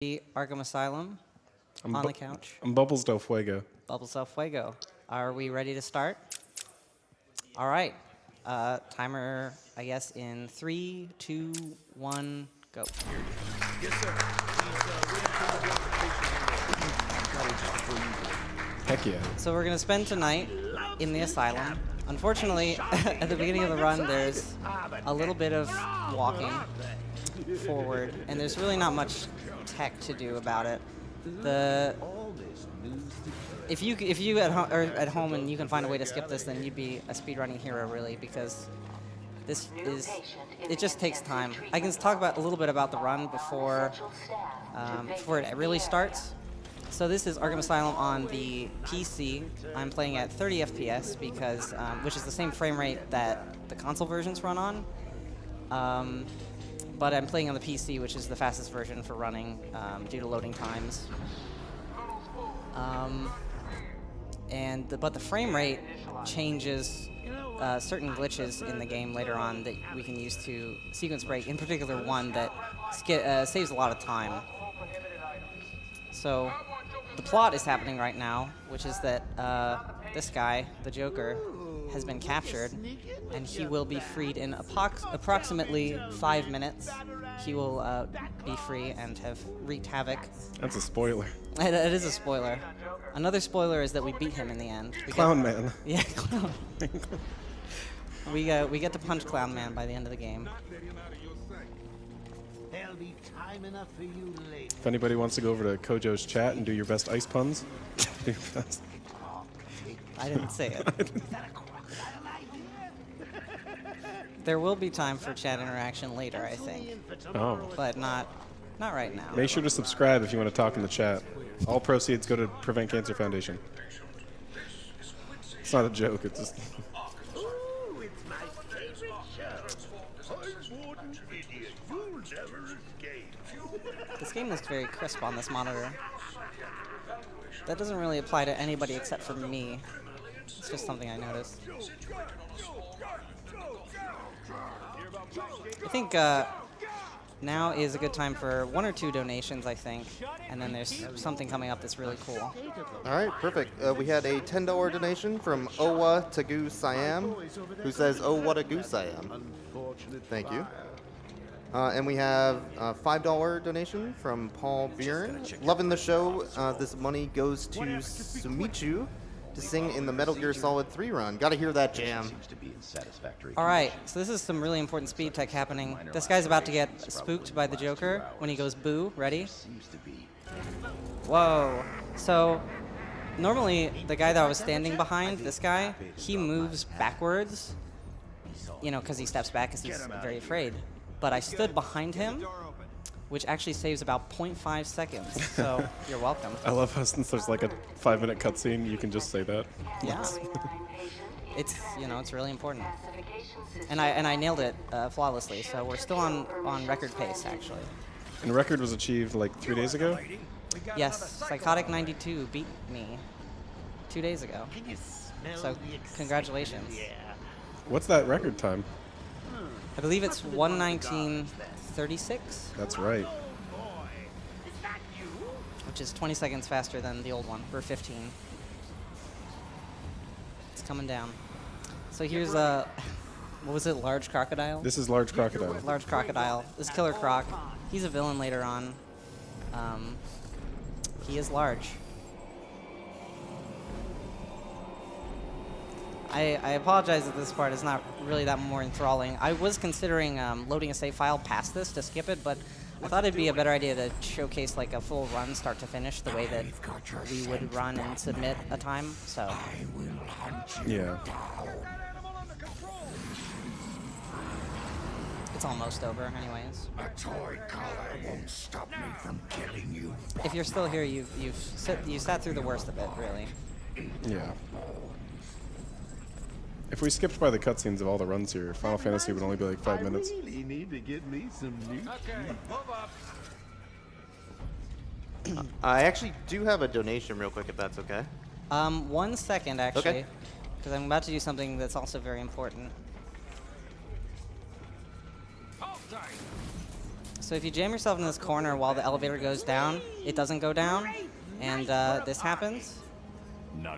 the Arkham Asylum on the couch. I'm Bubbles del Fuego. Bubbles del Fuego. Are we ready to start? All right. Timer, I guess, in 3, 2, 1, go. Yes, sir. Heck yeah. So we're going to spend tonight in the asylum. Unfortunately, at the beginning of the run, there's a little bit of walking forward, and there's really not much tech to do about it. If you are at home and you can find a way to skip this, then you'd be a speedrunning hero, really, because it just takes time. I can talk about a little bit about the run before it really starts. So this is Arkham Asylum on the PC. I'm playing at 30 FPS because, which is the same frame rate that the console versions run on. But I'm playing on the PC, which is the fastest version for running due to loading times. But the frame rate changes certain glitches in the game later on that we can use to sequence break, in particular one that saves a lot of time. So the plot is happening right now, which is that this guy, the Joker, has been captured, and he will be freed in approximately 5 minutes. He will be free and have wreaked havoc. That's a spoiler. It is a spoiler. Another spoiler is that we beat him in the end. Clown Man. Yeah, Clown. We get to punch Clown Man by the end of the game. There'll be time enough for you later. If anybody wants to go over to Kojo's chat and do your best ice puns, do your best. I didn't say it. There will be time for chat interaction later, I think, Oh. but not right now. Make sure to subscribe if you want to talk in the chat. All proceeds go to Prevent Cancer Foundation. It's not a joke, it's just... Ooh, it's my favorite show. I'm Warden Idiot. You'll never escape. This game looks very crisp on this monitor. That doesn't really apply to anybody except for me. It's just something I noticed. I think now is a good time for 1 or 2 donations, I think. And then there's something coming up that's really cool. All right, perfect. We had a $10 donation from Owa Tagu Siam, who says, "Oh, what a goose I am." Thank you. And we have a $5 donation from Paul Bieran. Loving the show. This money goes to Sumichu to sing in the Metal Gear Solid 3 run. Gotta hear that jam. All right, so this is some really important speed tech happening. This guy's about to get spooked by the Joker when he goes boo. Ready? Whoa. So normally the guy that I was standing behind, this guy, he moves backwards, you know, because he steps back because he's very afraid. But I stood behind him, which actually saves about 0.5 seconds. So you're welcome. I love how since there's like a 5-minute cutscene, you can just say that. Yeah. It's, you know, it's really important. And I nailed it flawlessly, so we're still on record pace, actually. And record was achieved like 3 days ago? Yes, Psychotic 92 beat me 2 days ago. Can you smell So the excitement? congratulations. Yeah. What's that record time? I believe it's 1:19:36, That's right. which is 20 seconds faster than the old one for 15. It's coming down. So here's what was it, Large Crocodile? This is Large Crocodile. Large Crocodile. This Killer Croc. He's a villain later on. He is large. I apologize that this part is not really that more enthralling. I was considering loading a save file past this to skip it, but I thought it'd be a better idea to showcase like a full run start to finish the way that we would run and submit a time. So Yeah. it's almost over anyways. A toy collar won't stop me from killing you. If you're still here, you sat through the worst of it, really. Yeah. If we skipped by the cutscenes of all the runs here, Final Fantasy would only be like 5 minutes. I really need to get me some new I actually do have a donation real quick, if that's okay. 1 second, actually, Okay. because I'm about to do something that's also very important. So if you jam yourself in this corner while the elevator goes down, it doesn't go down, and this happens.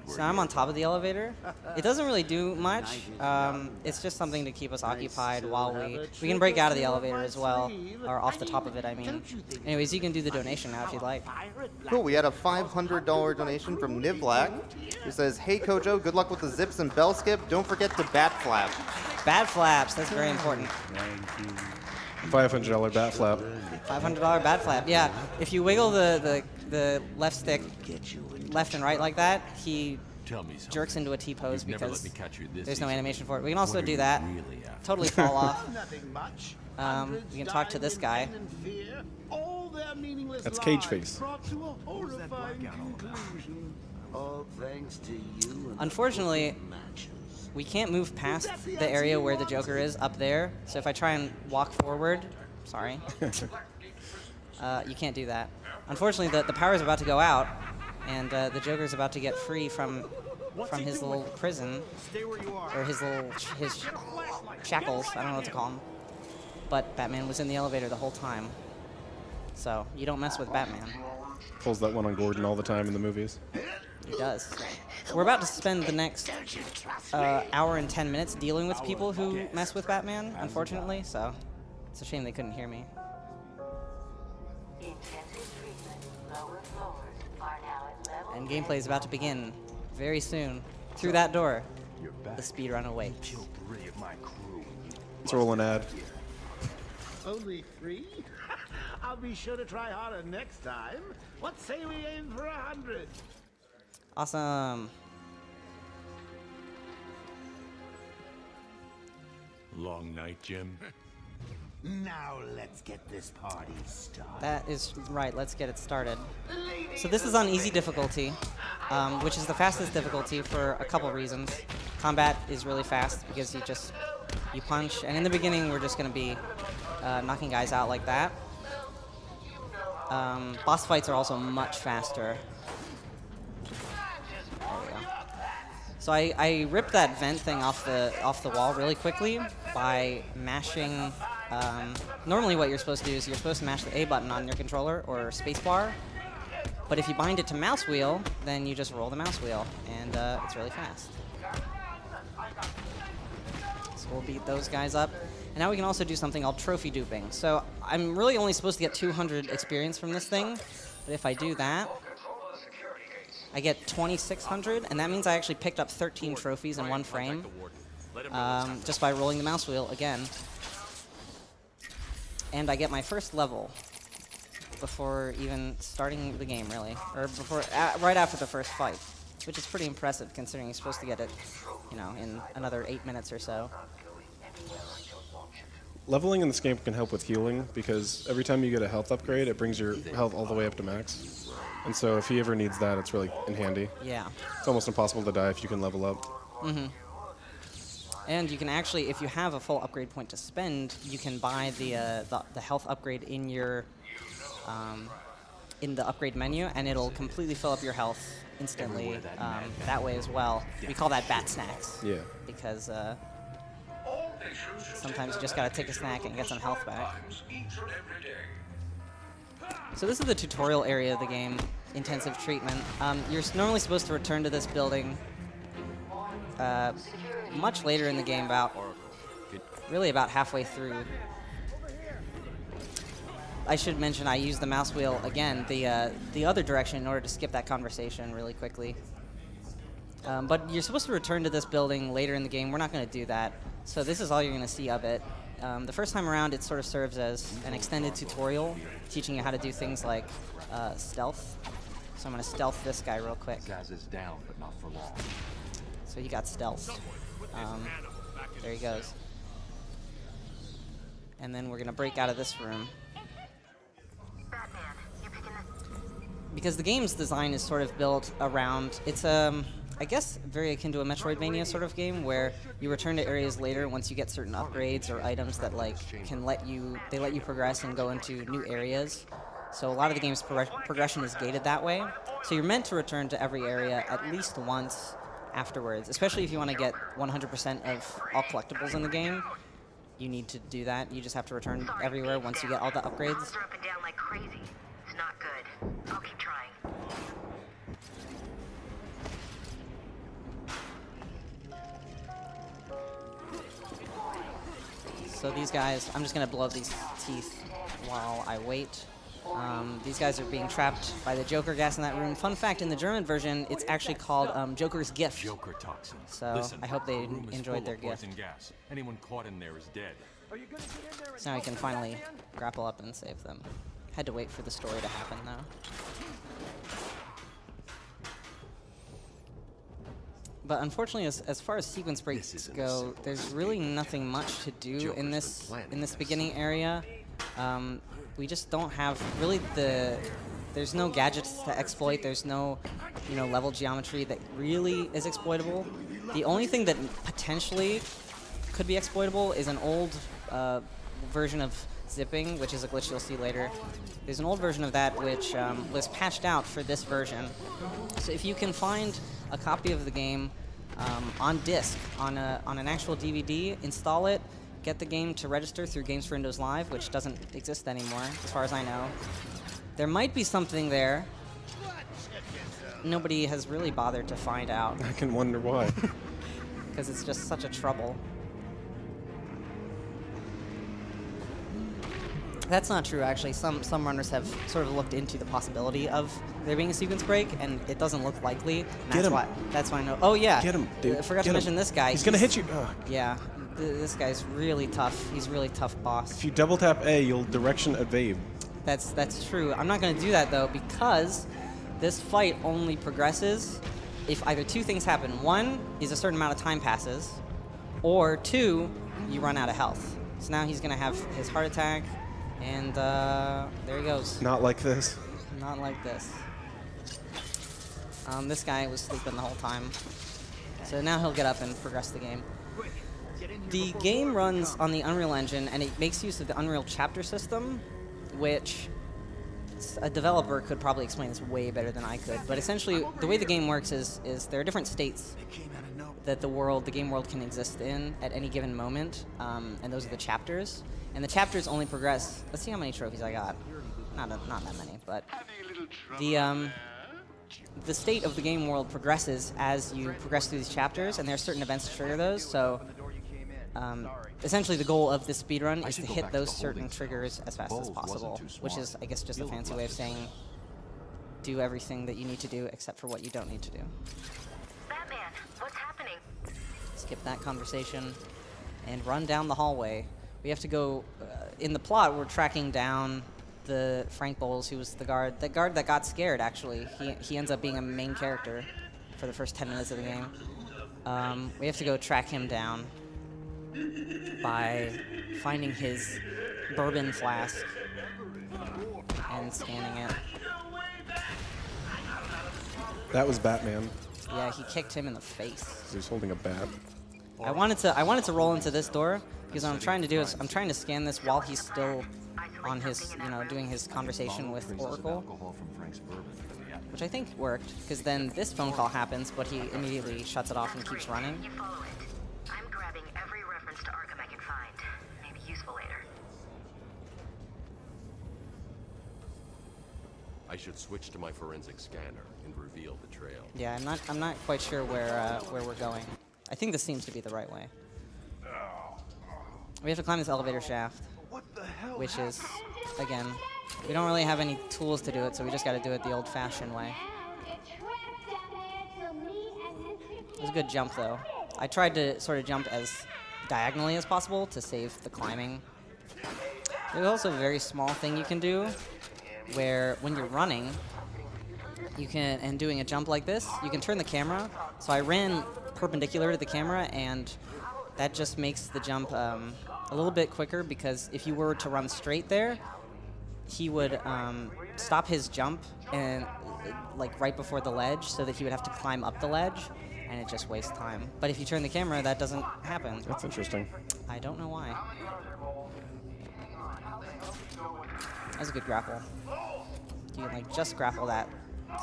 So I'm on top of the elevator. It doesn't really do much. It's just something to keep us occupied while we can break out of the elevator as well, or off the top of it, I mean. Anyways, you can do the donation now if you'd like. Cool, we had a $500 donation from Nivlak, who says, "Hey Kojo, good luck with the zips and bell skip. Don't forget to bat flap." Bat flaps, that's very important. $500 bat flap. $500 bat flap. Yeah, if you wiggle the left stick left and right like that, he jerks into a T-pose because there's no animation for it. We can also do that. Totally fall off. We can talk to this guy. That's Cage Face. Unfortunately, we can't move past the area where the Joker is up there. So if I try and walk forward, sorry, you can't do that. Unfortunately, the power is about to go out, and the Joker is about to get free from his little prison, or his shackles. I don't know what to call them. But Batman was in the elevator the whole time, so you don't mess with Batman. Pulls that one on Gordon all the time in the movies. He does. We're about to spend the next hour and 10 minutes dealing with people who mess with Batman, unfortunately, so it's a shame they couldn't hear me. And gameplay is about to begin very soon. Through that door, the speedrun awaits. Let's roll an ad. Only 3? I'll be sure to try harder next time. What say we aim for 100? Awesome. Long night, Jim. Now let's get this party started. That is right, let's get it started. So this is on easy difficulty, which is the fastest difficulty for a couple reasons. Combat is really fast because you punch, and in the beginning we're just going to be knocking guys out like that. Boss fights are also much faster. There we go. So I ripped that vent thing off the wall really quickly by mashing. Normally what you're supposed to do is you're supposed to mash the A button on your controller or spacebar, but if you bind it to mouse wheel, then you just roll the mouse wheel, and it's really fast. So we'll beat those guys up. And now we can also do something called trophy duping. So I'm really only supposed to get 200 experience from this thing, but if I do that, I get 2,600, and that means I actually picked up 13 trophies in one frame, just by rolling the mouse wheel again. And I get my first level before even starting the game, really, or right after the first fight, which is pretty impressive considering you're supposed to get it, in another 8 minutes or so. Leveling in this game can help with healing because every time you get a health upgrade, it brings your health all the way up to max. And so if he ever needs that, it's really handy. Yeah. It's almost impossible to die if you can level up. Mm-hmm. And you can actually, if you have a full upgrade point to spend, you can buy the health upgrade in your in the upgrade menu, and it'll completely fill up your health instantly that way as well. We call that bat snacks. Yeah. Because sometimes you just gotta take a snack and get some health back. So this is the tutorial area of the game, intensive treatment. You're normally supposed to return to this building much later in the game, really about halfway through. I should mention I use the mouse wheel again, the other direction, in order to skip that conversation really quickly. But you're supposed to return to this building later in the game. We're not going to do that. So this is all you're going to see of it. The first time around, it sort of serves as an extended tutorial, teaching you how to do things like stealth. So I'm going to stealth this guy real quick. Gaz is down, but not for long. So he got stealthed. There he goes. And then we're going to break out of this room. Because the game's design is sort of built around, it's I guess very akin to a Metroidvania sort of game where you return to areas later once you get certain upgrades or items that can let you progress and go into new areas. So a lot of the game's progression is gated that way. So you're meant to return to every area at least once afterwards, especially if you want to get 100% of all collectibles in the game. you need to do that. You just have to return everywhere once you get all the upgrades. Tunnels are up and down like crazy. It's not good. I'll keep trying. So these guys, I'm just gonna blow up these teeth while I wait. These guys are being trapped by the Joker gas in that room. Fun fact, in the German version, it's actually called Joker's gift. Joker toxins. So Listen, I hope they the room is enjoyed full their of gift. poison gas. Anyone caught in there is dead. So now I can finally grapple up and save them. Had to wait for the story to happen though. But unfortunately, as far as sequence breaks go, there's really nothing much to do in this beginning area. We just don't have really there's no gadgets to exploit. There's no level geometry that really is exploitable. The only thing that potentially could be exploitable is an old version of zipping, which is a glitch you'll see later. There's an old version of that which was patched out for this version. So if you can find a copy of the game on disc, on an actual DVD, install it, get the game to register through Games for Windows Live, which doesn't exist anymore, as far as I know. There might be something there. Nobody has really bothered to find out, I can wonder why. because it's just such a trouble. That's not true, actually. Some runners have sort of looked into the possibility of there being a sequence break, and it doesn't look likely. And that's why I know. Oh yeah. Get him, dude. I forgot to Get mention him. this guy. He's gonna hit you. Ugh. Yeah. This guy's really tough. He's a really tough boss. If you double tap A, you'll direction evade. That's true. I'm not going to do that though, because this fight only progresses if either two things happen. One is a certain amount of time passes, or two, you run out of health. So now he's going to have his heart attack, and there he goes. Not like this. Not like this. This guy was sleeping the whole time. So now he'll get up and progress the game. The game runs on the Unreal Engine, and it makes use of the Unreal chapter system, which a developer could probably explain this way better than I could. But essentially, the way the game works is there are different states that the game world can exist in at any given moment, and those are the chapters. And the chapters only progress. Let's see how many trophies I got. Not that many, but the state of the game world progresses as you progress through these chapters, and there are certain events to trigger those. So essentially the goal of this speedrun is to hit those certain triggers as fast as possible, which is, I guess, just a fancy way of saying do everything that you need to do except for what you don't need to do. Batman, what's happening? Skip that conversation and run down the hallway. We have to go, in the plot, we're tracking down the Frank Bowles, who was the guard that got scared, actually. He ends up being a main character for the first 10 minutes of the game. We have to go track him down by finding his bourbon flask and scanning it. That was Batman. Yeah, he kicked him in the face. He was holding a bat. I wanted to roll into this door because what I'm trying to do is I'm trying to scan this while he's still on his, doing his conversation with Oracle, which I think worked, because then this phone call happens, but he immediately shuts it off and keeps running. You follow it. I'm grabbing every reference to Arkham I can find. Maybe useful later. I should switch to my forensic scanner and reveal the trail. Yeah, I'm not quite sure where we're going. I think this seems to be the right way. We have to climb this elevator shaft, which is, again, we don't really have any tools to do it, so we just got to do it the old-fashioned way. It was a good jump, though. I tried to sort of jump as diagonally as possible to save the climbing. There's also a very small thing you can do, where when you're running, and doing a jump like this, you can turn the camera. So I ran perpendicular to the camera, and that just makes the jump a little bit quicker, because if you were to run straight there, he would stop his jump and like right before the ledge, so that he would have to climb up the ledge, and it just wastes time. But if you turn the camera, that doesn't happen. That's interesting. I don't know why. That was a good grapple. You can like just grapple that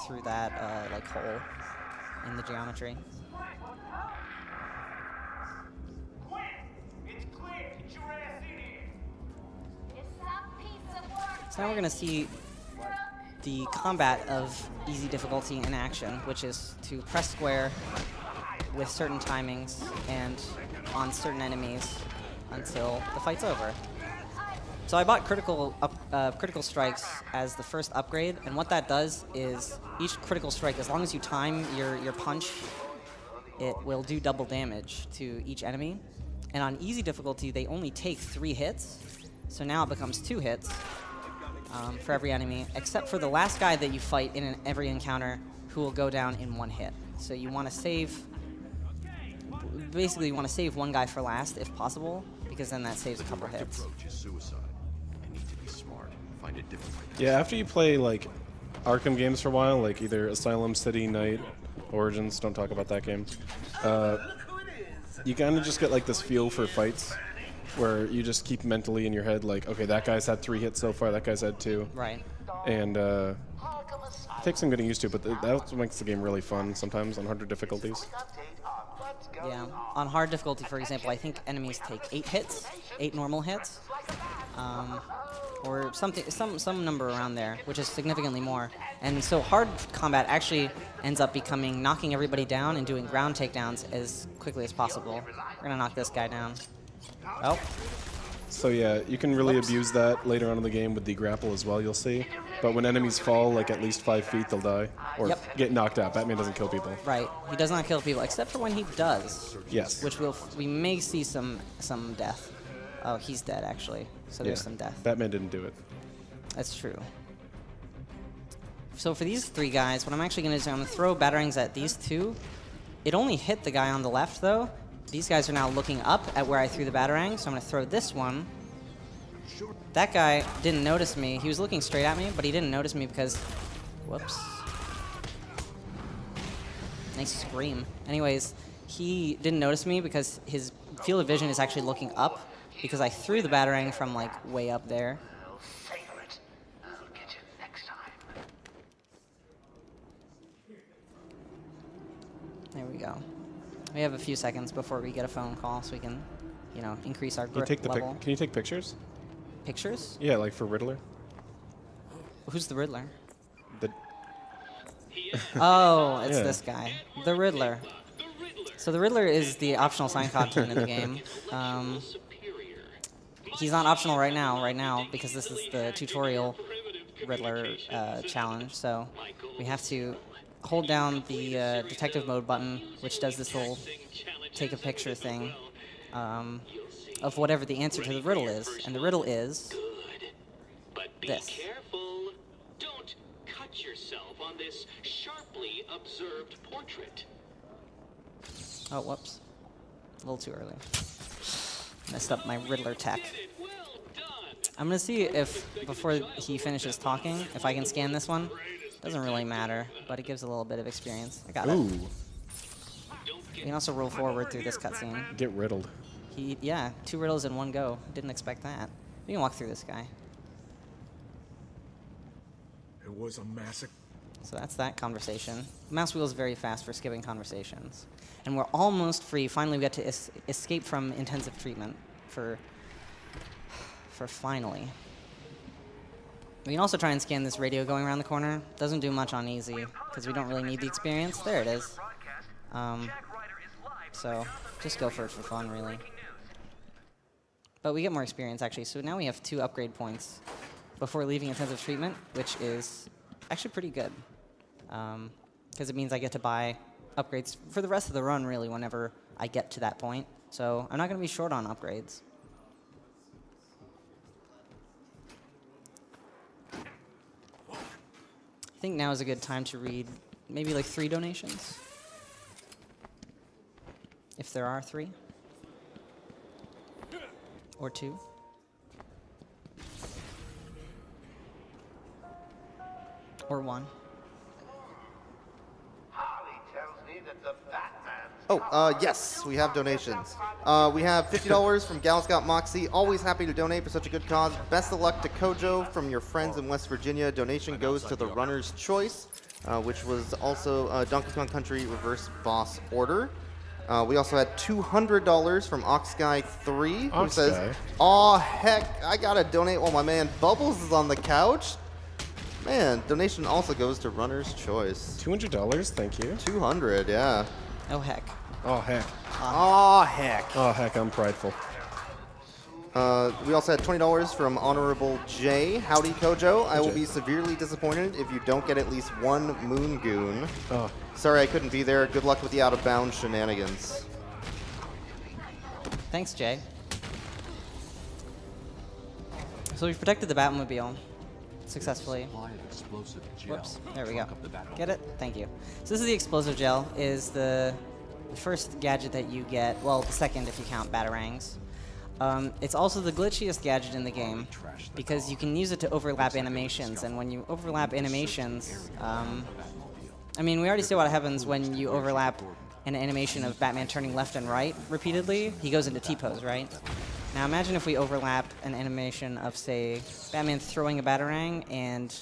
through that like hole in the geometry. It's clear. Get your ass So now we're going to see the combat of easy difficulty in action, which is to press square with certain timings and on certain enemies until the fight's over. So I bought critical strikes as the first upgrade, and what that does is each critical strike, as long as you time your punch, it will do double damage to each enemy. And on easy difficulty, they only take 3 hits, so now it becomes 2 hits for every enemy, except for the last guy that you fight in every encounter, who will go down in 1 hit. So you want to save, basically you want to save one guy for last if possible, because then that saves a couple hits. Approach is suicide. I need to be smart. Find a different way. Yeah, after you play like Arkham games for a while, like either Asylum, City, Night, Origins, don't talk about that game, you kind of just get like this feel for fights where you just keep mentally in your head like, okay, that guy's had 3 hits so far, that guy's had 2. Right. And it takes some getting used to, but that's what makes the game really fun sometimes on harder difficulties. Yeah. On hard difficulty, for example, I think enemies take 8 hits, 8 normal hits, or some number around there, which is significantly more. And so hard combat actually ends up becoming knocking everybody down and doing ground takedowns as quickly as possible. We're gonna knock this guy down. Oh. So yeah, you can really abuse that later on in the game with the grapple as well, you'll see. But when enemies fall like at least 5 feet, they'll die. Or get knocked out. Batman doesn't kill people. Right. He does not kill people, except for when he does. Yes. Which we may see some death. Oh, he's dead, actually. So there's some death. Batman didn't do it. That's true. So for these 3 guys, what I'm actually going to do, I'm going to throw batarangs at these 2. It only hit the guy on the left, though. These guys are now looking up at where I threw the batarang, so I'm going to throw this one. That guy didn't notice me. He was looking straight at me, but he didn't notice me because... Whoops. Nice scream. Anyways, he didn't notice me because his field of vision is actually looking up because I threw the batarang from, like, way up there. There we go. We have a few seconds before we get a phone call, so we can, you know, increase our grip level. Can you take pictures? Pictures? Yeah, like for Riddler. Who's the Riddler? The Oh, it's this guy, the Riddler. So the Riddler is the optional side content in the game. He's not optional right now, because this is the tutorial Riddler challenge. So we have to hold down the detective mode button, which does this little take a picture thing of whatever the answer to the riddle is. And the riddle is this. Careful. Don't cut yourself on this sharply observed portrait. Oh, whoops. A little too early. Messed up my Riddler tech. I'm going to see if, before he finishes talking, if I can scan this one. Doesn't really matter, but it gives a little bit of experience. I got it. You can also roll forward through this cutscene. Get riddled. Yeah, 2 riddles in one go. Didn't expect that. We can walk through this guy. It was a massacre. So that's that conversation. Mouse wheel is very fast for skipping conversations. And we're almost free. Finally, we get to escape from intensive treatment for finally. We can also try and scan this radio going around the corner. Doesn't do much on easy, because we don't really need the experience. There it is. So just go for it for fun, really. But we get more experience, actually. So now we have 2 upgrade points before leaving intensive treatment, which is actually pretty good. Because it means I get to buy upgrades for the rest of the run, really, whenever I get to that point. So I'm not going to be short on upgrades. I think now is a good time to read maybe like 3 donations. If there are 3. Or 2. Or 1. Oh, yes, we have donations. We have $50 from Gal Scout Moxie. Always happy to donate for such a good cause. Best of luck to Kojo from your friends in West Virginia. Donation goes to the Runner's Choice, which was also Donkey Kong Country Reverse Boss Order. We also had $200 from Oxguy3, who says, Oxguy? "Aw, heck, I gotta donate while my man Bubbles is on the couch." Man, donation also goes to Runner's Choice. $200, thank you. 200, yeah. Oh, heck. Oh, heck. Aw, heck. Oh, heck, I'm prideful. We also had $20 from Honorable J. Howdy, Kojo. I will be severely disappointed if you don't get at least one Moon Goon. Oh. Sorry I couldn't be there. Good luck with the out-of-bounds shenanigans. Thanks, Jay. So we've protected the Batmobile successfully. Whoops, there we go. Get it? Thank you. So this is the explosive gel, is the first gadget that you get, well, the second if you count Batarangs. It's also the glitchiest gadget in the game because you can use it to overlap animations, and when you overlap animations, I mean, we already see what happens when you overlap an animation of Batman turning left and right repeatedly. He goes into T-pose, right? Now imagine if we overlap an animation of, say, Batman throwing a Batarang and,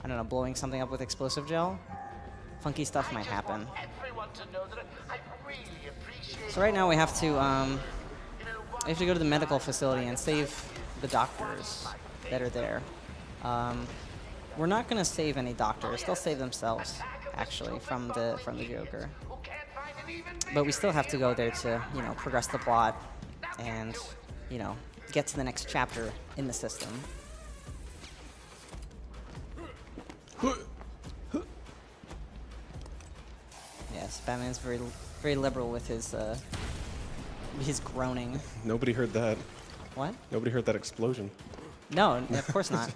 I don't know, blowing something up with explosive gel. Funky stuff might happen. So right now we have to go to the medical facility and save the doctors that are there. We're not going to save any doctors. They'll save themselves, actually, from the Joker. But we still have to go there to, you know, progress the plot and, you know, get to the next chapter in the system. Yes, Batman's very liberal with his groaning. Nobody heard that. What? Nobody heard that explosion. No, of course not.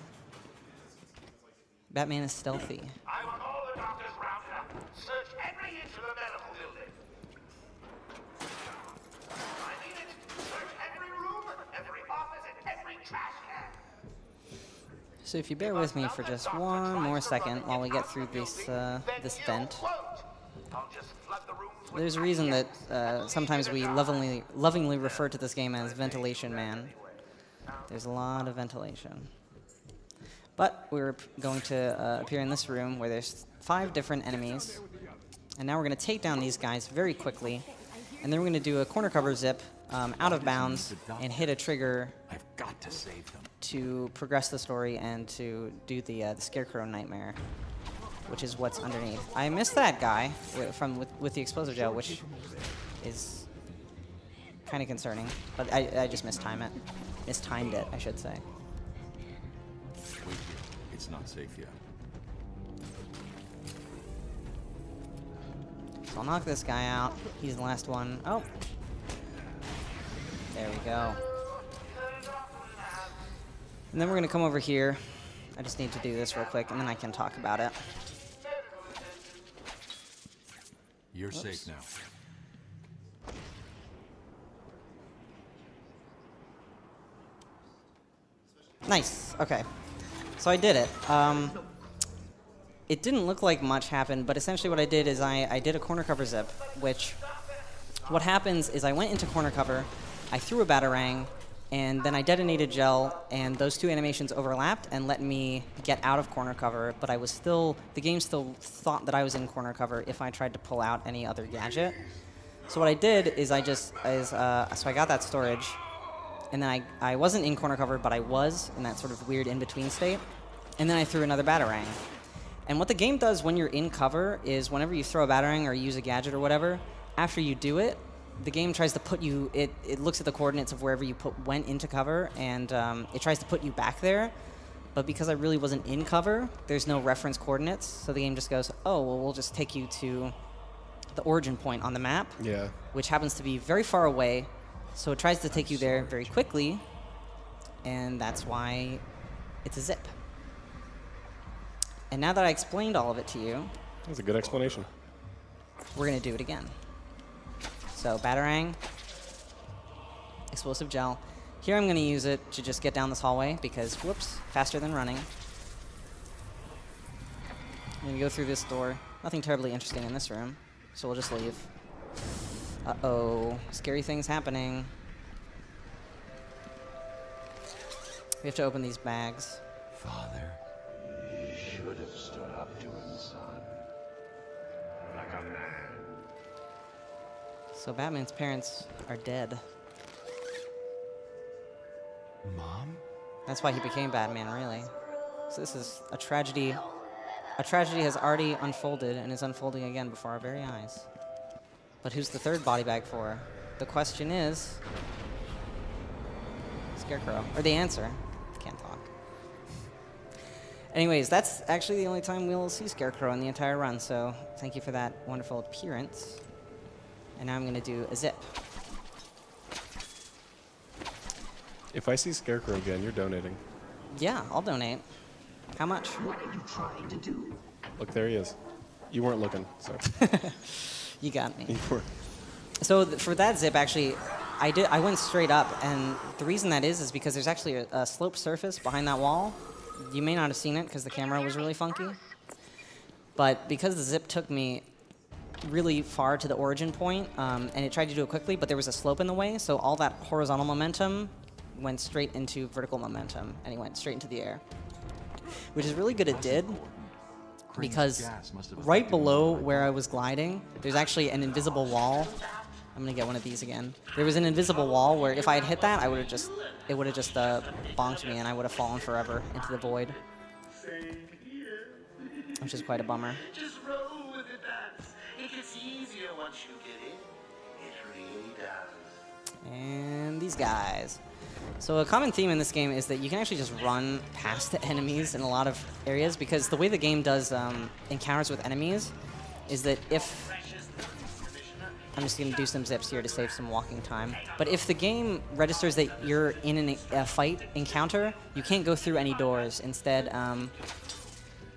Batman is stealthy. I want all the doctors rounded up. Search every inch of the medical building. I need it. Search every room, every office, and every trash can. So if you bear with me for just one more second while we get through this vent. There's a reason that sometimes we lovingly refer to this game as Ventilation Man. There's a lot of ventilation. But we're going to appear in this room where there's 5 different enemies. And now we're going to take down these guys very quickly. And then we're going to do a corner cover zip out of bounds and hit a trigger I've got to save them. to progress the story and to do the Scarecrow Nightmare, which is what's underneath. I missed that guy with the explosive gel, which is kind of concerning. But I just mistimed it, I should say. Wait here. It's not safe yet. So I'll knock this guy out. He's the last one. Oh. There we go. And then we're going to come over here. I just need to do this real quick, and then I can talk about it. You're safe now. Nice. Okay. So I did it. It didn't look like much happened, but essentially what I did is I did a corner cover zip, which what happens is I went into corner cover, I threw a Batarang, and then I detonated gel, and those 2 animations overlapped and let me get out of corner cover, but I was still, the game still thought that I was in corner cover if I tried to pull out any other gadget. So what I did is so I got that storage, and then I wasn't in corner cover, but I was in that sort of weird in-between state, and then I threw another Batarang. And what the game does when you're in cover is whenever you throw a Batarang or use a gadget or whatever, after you do it, the game tries to put you, it looks at the coordinates of wherever you went into cover, and it tries to put you back there. But because I really wasn't in cover, there's no reference coordinates, so the game just goes, oh, well, we'll just take you to the origin point on the map, which happens to be very far away, so it tries to take you there very quickly, and that's why it's a zip. And now that I explained all of it to you... That's a good explanation. We're going to do it again. So, Batarang, explosive gel. Here I'm going to use it to just get down this hallway because, whoops, faster than running. I'm going to go through this door. Nothing terribly interesting in this room, so we'll just leave. Uh-oh, scary things happening. We have to open these bags. Father, you should have stood up to him, son. Like a man. So Batman's parents are dead. Mom? That's why he became Batman, really. So this is a tragedy. A tragedy has already unfolded and is unfolding again before our very eyes. But who's the third body bag for? The question is... Scarecrow. Or the answer. Can't talk. Anyways, that's actually the only time we'll see Scarecrow in the entire run, so thank you for that wonderful appearance. And now I'm going to do a zip. If I see Scarecrow again, you're donating. Yeah, I'll donate. How much? What are you trying to do? Look, there he is. You weren't looking, so. You got me. You were. So for that zip, actually, I went straight up, and the reason that is because there's actually a sloped surface behind that wall. You may not have seen it because the camera was really funky. But because the zip took me really far to the origin point, and it tried to do it quickly, but there was a slope in the way, so all that horizontal momentum went straight into vertical momentum, and he went straight into the air. Which is really good it did, because right below where I was gliding, there's actually an invisible wall. I'm gonna get one of these again. There was an invisible wall where if I had hit that, it would have just bonked me, and I would have fallen forever into the void. Which is quite a bummer. Just roll with it, Bats. It gets easier once you get in. It really does. And these guys. So a common theme in this game is that you can actually just run past the enemies in a lot of areas, because the way the game does encounters with enemies is that if... I'm just going to do some zips here to save some walking time. But if the game registers that you're in a fight encounter, you can't go through any doors. Instead,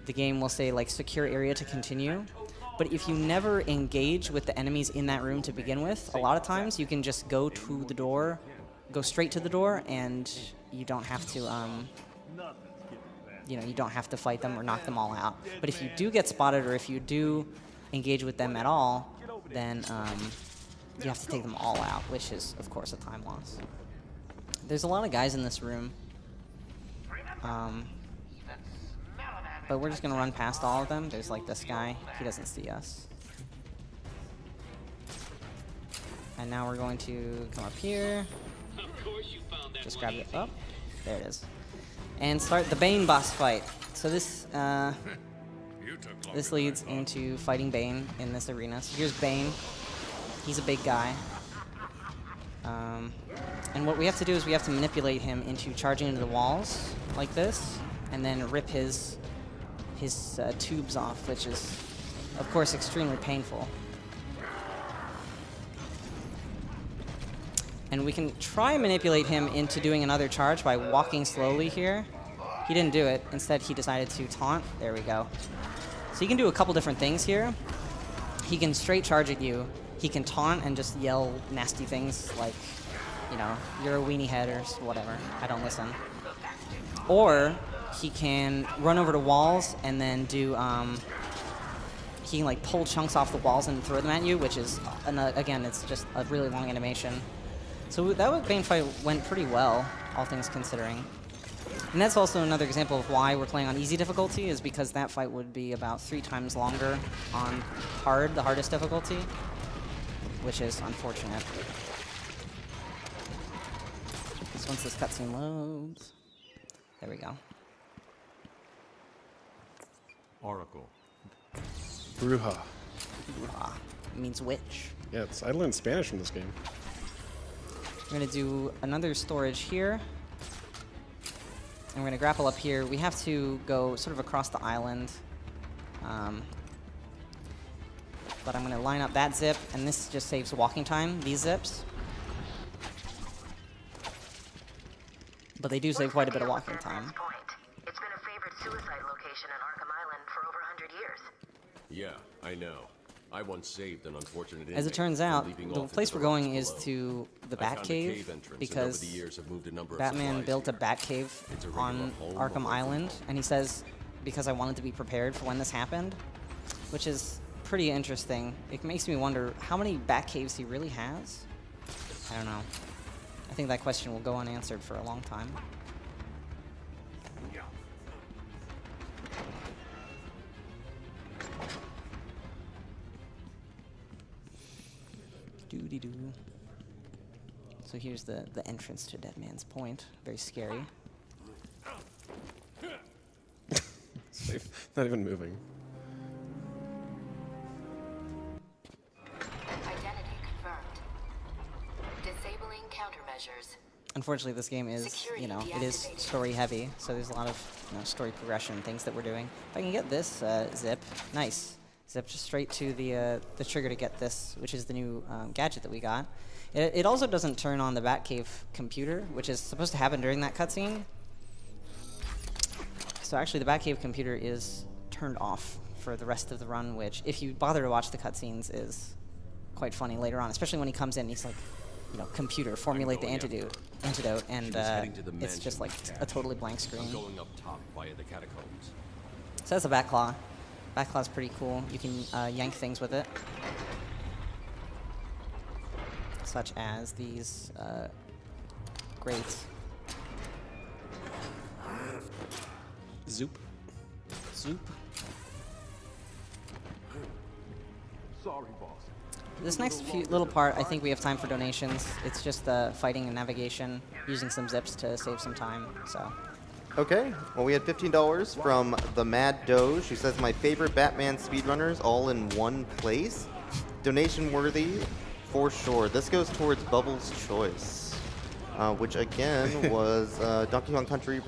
the game will say, like, secure area to continue. But if you never engage with the enemies in that room to begin with, a lot of times you can just go to the door, go straight to the door, and you don't have to, you don't have to fight them or knock them all out. But if you do get spotted, or if you do engage with them at all, then you have to take them all out, which is, of course, a time loss. There's a lot of guys in this room. But we're just going to run past all of them. There's, like, this guy. He doesn't see us. And now we're going to come up here. Just grab it up. There it is. And start the Bane boss fight. So this this leads into fighting Bane in this arena. So here's Bane. He's a big guy. And what we have to do is we have to manipulate him into charging into the walls like this, and then rip his tubes off, which is, of course, extremely painful. And we can try and manipulate him into doing another charge by walking slowly here. He didn't do it. Instead, he decided to taunt. There we go. So he can do a couple different things here. He can straight charge at you. He can taunt and just yell nasty things like, you're a weenie head or whatever. I don't listen. Or he can run over to walls and then do, he can like pull chunks off the walls and throw them at you, which is, again, it's just a really long animation. So that Bane fight went pretty well, all things considering. And that's also another example of why we're playing on easy difficulty, is because that fight would be about 3 times longer on hard, the hardest difficulty, which is unfortunate. So once this cutscene loads, there we go. Oracle. Bruja. Bruja means witch. Yeah, I learned Spanish from this game. We're going to do another storage here. And we're going to grapple up here. We have to go sort of across the island. But I'm going to line up that zip, and this just saves walking time, these zips. But they do save quite a bit of walking time. It's been a favorite suicide location on Arkham Island for over 100 years. Yeah, I know. I once saved an unfortunate As it turns out, the place we're going is to the Batcave, because Batman built a Batcave on Arkham Island, and he says, because I wanted to be prepared for when this happened, which is pretty interesting. It makes me wonder how many Batcaves he really has. I don't know. I think that question will go unanswered for a long time. Doody-doo. So here's the entrance to Dead Man's Point. Very scary. Not even moving. Identity confirmed. Disabling countermeasures. Unfortunately, this game is, you know, it is story heavy, so there's a lot of, you know, story progression, things that we're doing. If I can get this zip, nice. Zip just straight to the trigger to get this, which is the new gadget that we got. It also doesn't turn on the Batcave computer, which is supposed to happen during that cutscene. So actually, the Batcave computer is turned off for the rest of the run, which, if you bother to watch the cutscenes, is quite funny later on, especially when he comes in, he's like, you know, computer, formulate the antidote, and it's just like a totally blank screen. I'm going up top via the catacombs. So that's a Batclaw. Batclaw's pretty cool. You can yank things with it, such as these grates. Zoop. Zoop. Sorry, boss. This next little part, I think we have time for donations. It's just fighting and navigation, using some zips to save some time. So. Okay, well, we had $15 from the Mad Doge, who says, my favorite Batman speedrunners all in one place. Donation worthy for sure. This goes towards Bubbles' Choice, which again was Donkey Kong Country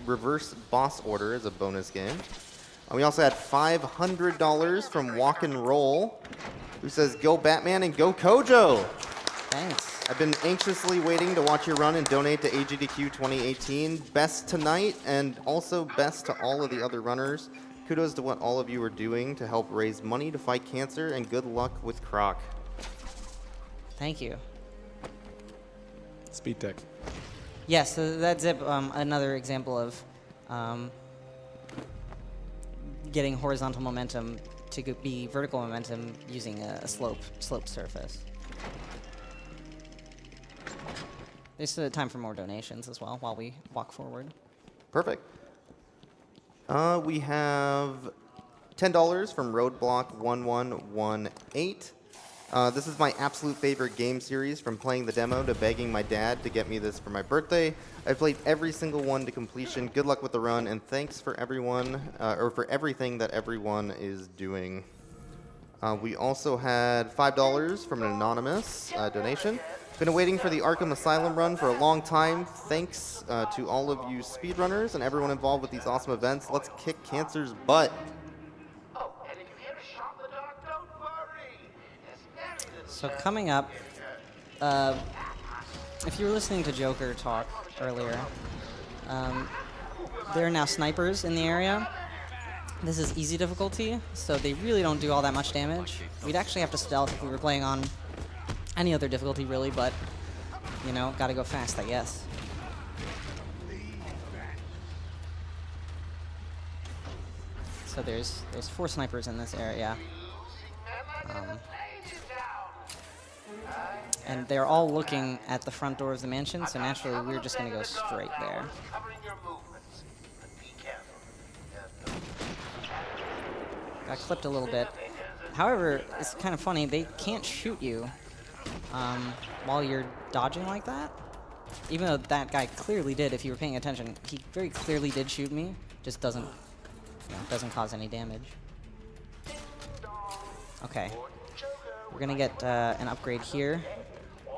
Reverse Boss Order as a bonus game. We also had $500 from Walk and Roll, who says, go Batman and go Kojo. Thanks. I've been anxiously waiting to watch your run and donate to AGDQ 2018. Best tonight, and also best to all of the other runners. Kudos to what all of you are doing to help raise money to fight cancer, and good luck with Croc. Thank you. Speed tech. Yes, so that zip, another example of getting horizontal momentum to be vertical momentum using a sloped surface. There's time for more donations as well while we walk forward. Perfect. We have $10 from Roadblock 1118. This is my absolute favorite game series, from playing the demo to begging my dad to get me this for my birthday. I've played every single one to completion. Good luck with the run, and thanks for everyone, or for everything that everyone is doing. We also had $5 from an anonymous donation. Been waiting for the Arkham Asylum run for a long time. Thanks to all of you speedrunners and everyone involved with these awesome events. Let's kick cancer's butt. Oh, and if you hear a shot in the dark, don't worry. So coming up, if you were listening to Joker talk earlier, there are now snipers in the area. This is easy difficulty, so they really don't do all that much damage. We'd actually have to stealth if we were playing on any other difficulty, really, but, you know, gotta go fast, I guess. So there's 4 snipers in this area. And they're all looking at the front door of the mansion, so naturally we're just gonna go straight there. Got clipped a little bit. However, it's kind of funny, they can't shoot you while you're dodging like that. Even though that guy clearly did, if you were paying attention, he very clearly did shoot me, just doesn't cause any damage. Okay, we're gonna get an upgrade here,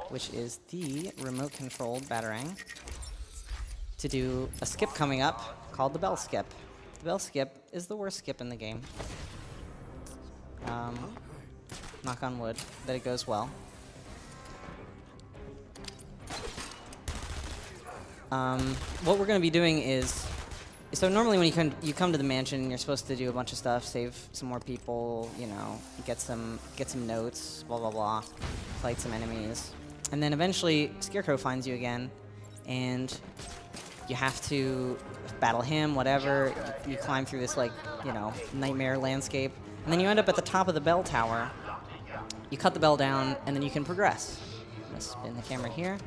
which is the remote-controlled Batarang, to do a skip coming up called the Bell Skip. The Bell Skip is the worst skip in the game. Knock on wood that it goes well. What we're going to be doing is, so normally when you come to the mansion, you're supposed to do a bunch of stuff, save some more people, you know, get some notes, blah blah blah, fight some enemies, and then eventually Scarecrow finds you again, and you have to battle him, whatever. You climb through this, like, you know, nightmare landscape, and then you end up at the top of the bell tower. You cut the bell down, and then you can progress. I'm gonna spin the camera here.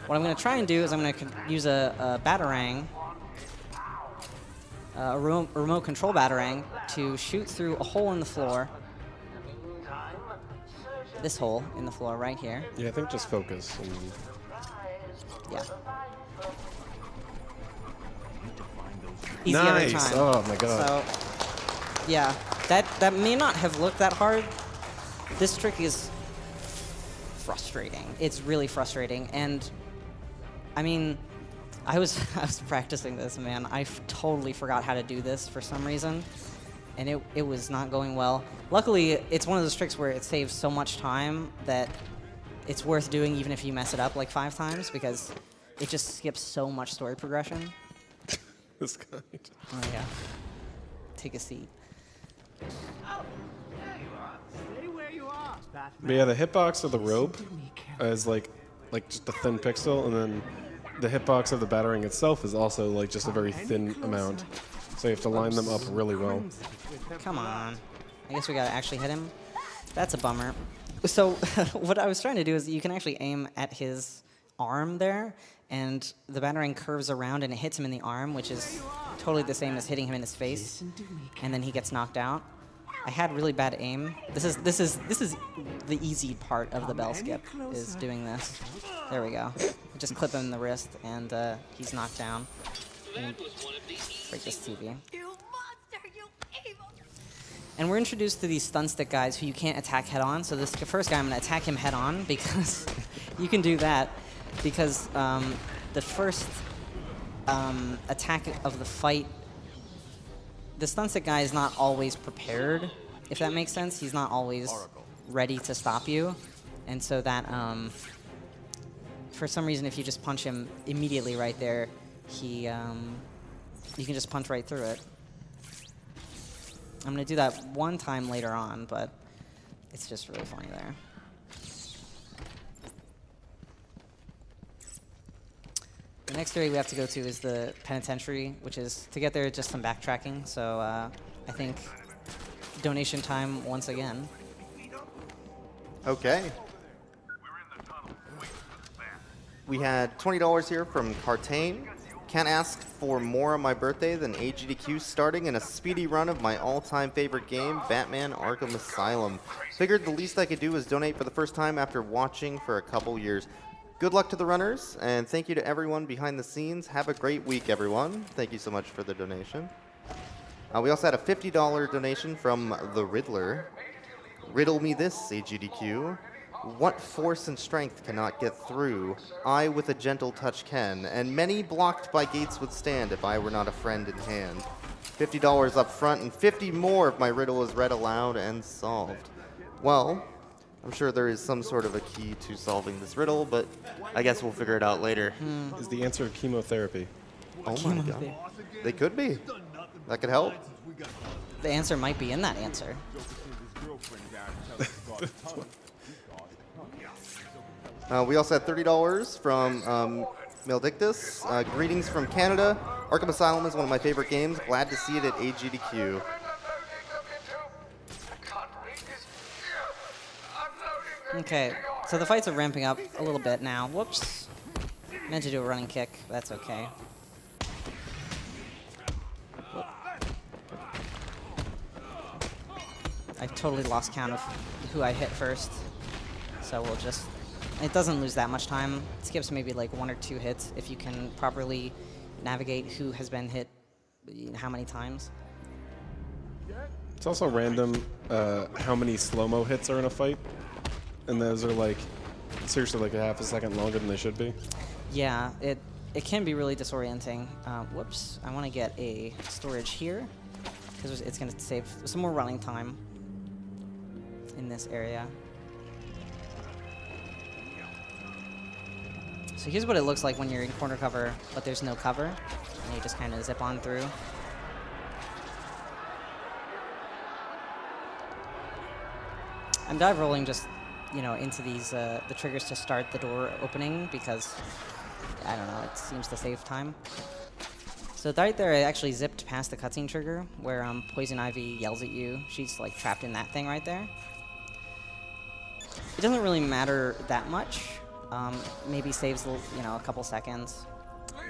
What I'm going to try and do is I'm going to use a Batarang, a remote control Batarang, to shoot through a hole in the floor this hole in the floor right here. Yeah, I think just focus. And Yeah. Easy every nice! time. Oh my god. So, yeah, that may not have looked that hard. This trick is frustrating. It's really frustrating, and I mean, I was practicing this, man. I totally forgot how to do this for some reason, and it was not going well. Luckily, it's one of those tricks where it saves so much time that it's worth doing even if you mess it up like 5 times, because it just skips so much story progression. This guy. Oh yeah. Take a seat. Oh, there you are. Stay where you are, Batman. But yeah, the hitbox of the rope is like just a thin pixel, and then the hitbox of the battering itself is also like just a very thin amount. So you have to line them up really well. Come on. I guess we gotta actually hit him. That's a bummer. So what I was trying to do is you can actually aim at his arm there, and the battering curves around and it hits him in the arm, which is totally the same as hitting him in his face, and then he gets knocked out. I had really bad aim. This is the easy part of the bell skip, is doing this. There we go. Just clip him in the wrist, and he's knocked down. Break this TV. And we're introduced to these stun stick guys who you can't attack head on. So this first guy, I'm gonna attack him head on because you can do that. Because the first attack of the fight, the stun stick guy is not always prepared, if that makes sense. He's not always ready to stop you. And so that, for some reason, if you just punch him immediately right there, you can just punch right through it. I'm going to do that one time later on, but it's just really funny there. The next area we have to go to is the penitentiary, which is, to get there, just some backtracking. So I think donation time once again. Okay. We had $20 here from Cartane. Can't ask for more on my birthday than AGDQ starting in a speedy run of my all-time favorite game, Batman Arkham Asylum. Figured the least I could do was donate for the first time after watching for a couple years. Good luck to the runners, and thank you to everyone behind the scenes. Have a great week, everyone. Thank you so much for the donation. We also had a $50 donation from the Riddler. Riddle me this, AGDQ. What force and strength cannot get through? I with a gentle touch can, and many blocked by gates would stand if I were not a friend in hand. $50 up front, and 50 more if my riddle is read aloud and solved. Well, I'm sure there is some sort of a key to solving this riddle, but I guess we'll figure it out later. Is the answer chemotherapy? Oh my god. They could be. That could help. The answer might be in that answer. We also had $30 from Mildictus. Greetings from Canada. Arkham Asylum is one of my favorite games. Glad to see it at AGDQ. Okay, so the fights are ramping up a little bit now. Whoops. Meant to do a running kick. That's okay. Whoop. I totally lost count of who I hit first. So we'll just... It doesn't lose that much time. It skips maybe like 1 or 2 hits if you can properly navigate who has been hit how many times. It's also random how many slow-mo hits are in a fight. And those are like, seriously like a half a second longer than they should be. Yeah, it can be really disorienting. Whoops, I want to get a storage here, because it's going to save some more running time in this area. So here's what it looks like when you're in corner cover, but there's no cover, and you just kind of zip on through. I'm dive rolling just, you know, into these the triggers to start the door opening because, I don't know, it seems to save time. So right there, I actually zipped past the cutscene trigger where Poison Ivy yells at you. She's like trapped in that thing right there. It doesn't really matter that much. Maybe saves, you know, a couple seconds,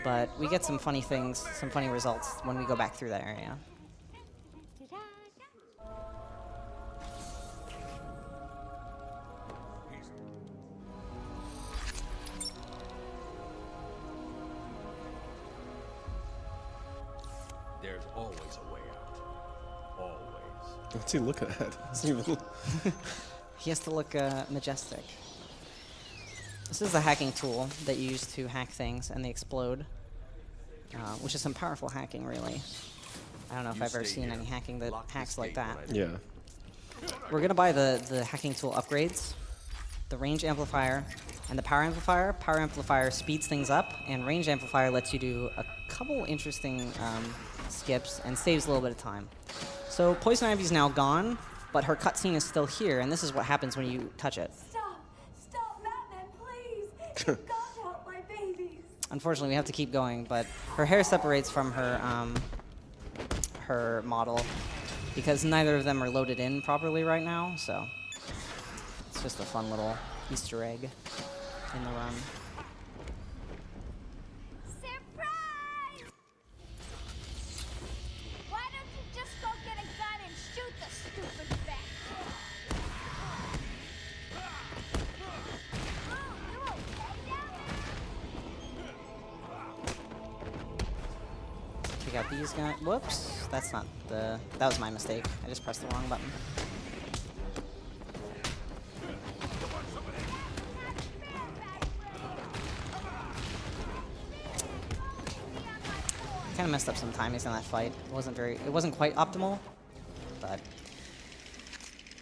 but we get some funny things, some funny results when we go back through that area. There's always a way out. Always. What's he looking at? It's even He has to look majestic. This is the hacking tool that you use to hack things and they explode, which is some powerful hacking, really. I don't know if I've ever seen any hacking that hacks like that. yeah. We're going to buy the hacking tool upgrades, the range amplifier, and the power amplifier. Power amplifier speeds things up, and range amplifier lets you do a couple interesting skips and saves a little bit of time. So Poison Ivy's now gone, but her cutscene is still here, and this is what happens when you touch it. Stop, Batman, please! You've got to help my babies! Unfortunately, we have to keep going, but her hair separates from her her model because neither of them are loaded in properly right now, so it's just a fun little Easter egg in the run. Surprise! Why don't you just go get a gun and shoot the stupid bastard? Oh, you okay down there? Check out these guys. Whoops, that's not the. That was my mistake. I just pressed the wrong button. Kind of messed up some timings in that fight. It wasn't quite optimal, but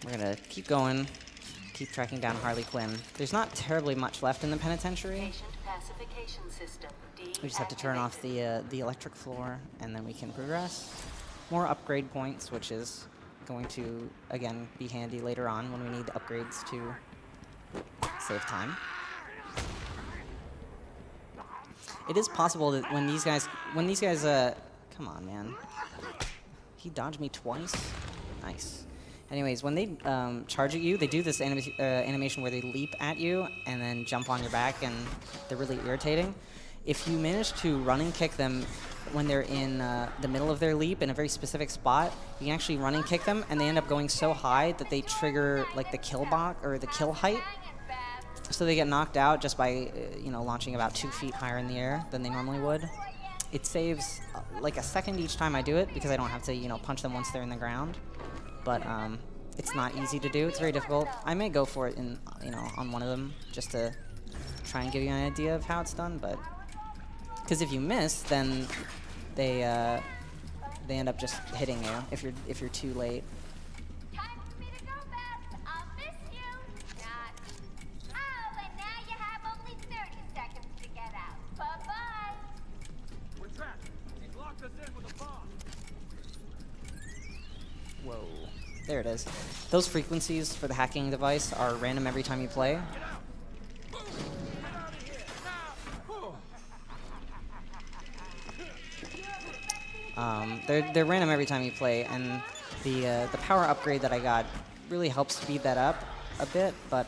we're gonna keep going, keep tracking down Harley Quinn. There's not terribly much left in the penitentiary. Patient pacification system We just have to turn off the electric floor, and then we can progress. More upgrade points, which is going to again be handy later on when we need upgrades to save time. It is possible that when these guys, come on, man. He dodged me twice. Nice. Anyways, when they charge at you, they do this animation where they leap at you and then jump on your back, and they're really irritating. If you manage to run and kick them when they're in the middle of their leap in a very specific spot, you can actually run and kick them, and they end up going so high that they trigger like the kill box or the kill height. So they get knocked out just by, launching about 2 feet higher in the air than they normally would. It saves like a second each time I do it because I don't have to, punch them once they're in the ground. But it's not easy to do. It's very difficult. I may go for it in, on one of them just to try and give you an idea of how it's done. But because if you miss, then they end up just hitting you if you're too late. Whoa. There it is. Those frequencies for the hacking device are random every time you play. They're random every time you play, and the power upgrade that I got really helps speed that up a bit, but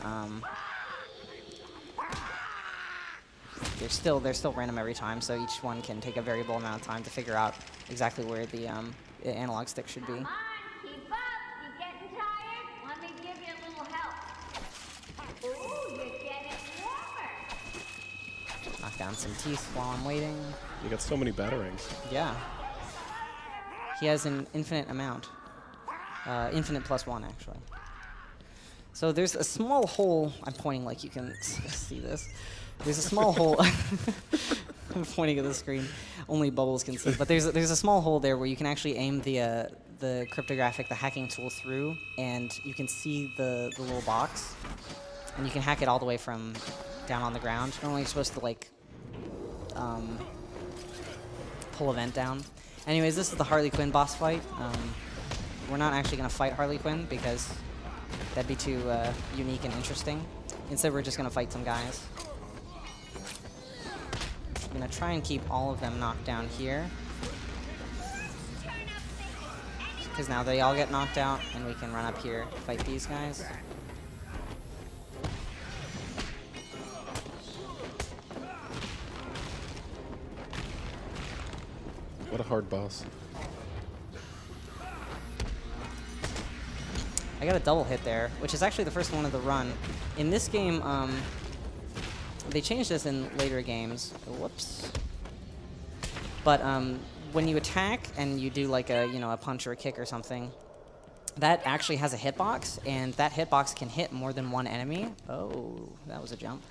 they're still random every time, so each one can take a variable amount of time to figure out exactly where the analog stick should be. Keep up! You getting tired? Let me give you a little help. Ooh, you're getting warmer. Knock down some teeth while I'm waiting. You got so many batarangs. Yeah. He has an infinite amount. Infinite plus one, actually. So there's a small hole. I'm pointing like you can see this. There's a small hole. I'm pointing at the screen. Only Bubbles can see. But there's a small hole there where you can actually aim the cryptographic, the hacking tool through, and you can see the little box. And you can hack it all the way from down on the ground. Normally you're supposed to pull a vent down. Anyways, this is the Harley Quinn boss fight. We're not actually going to fight Harley Quinn because that'd be too unique and interesting. Instead, we're just going to fight some guys. I'm going to try and keep all of them knocked down here, because now they all get knocked out, and we can run up here, fight these guys. What a hard boss. I got a double hit there, which is actually the first one of the run. In this game, they changed this in later games. Whoops. But when you attack and you do like a a punch or a kick or something, that actually has a hitbox, and that hitbox can hit more than one enemy. Oh, that was a jump.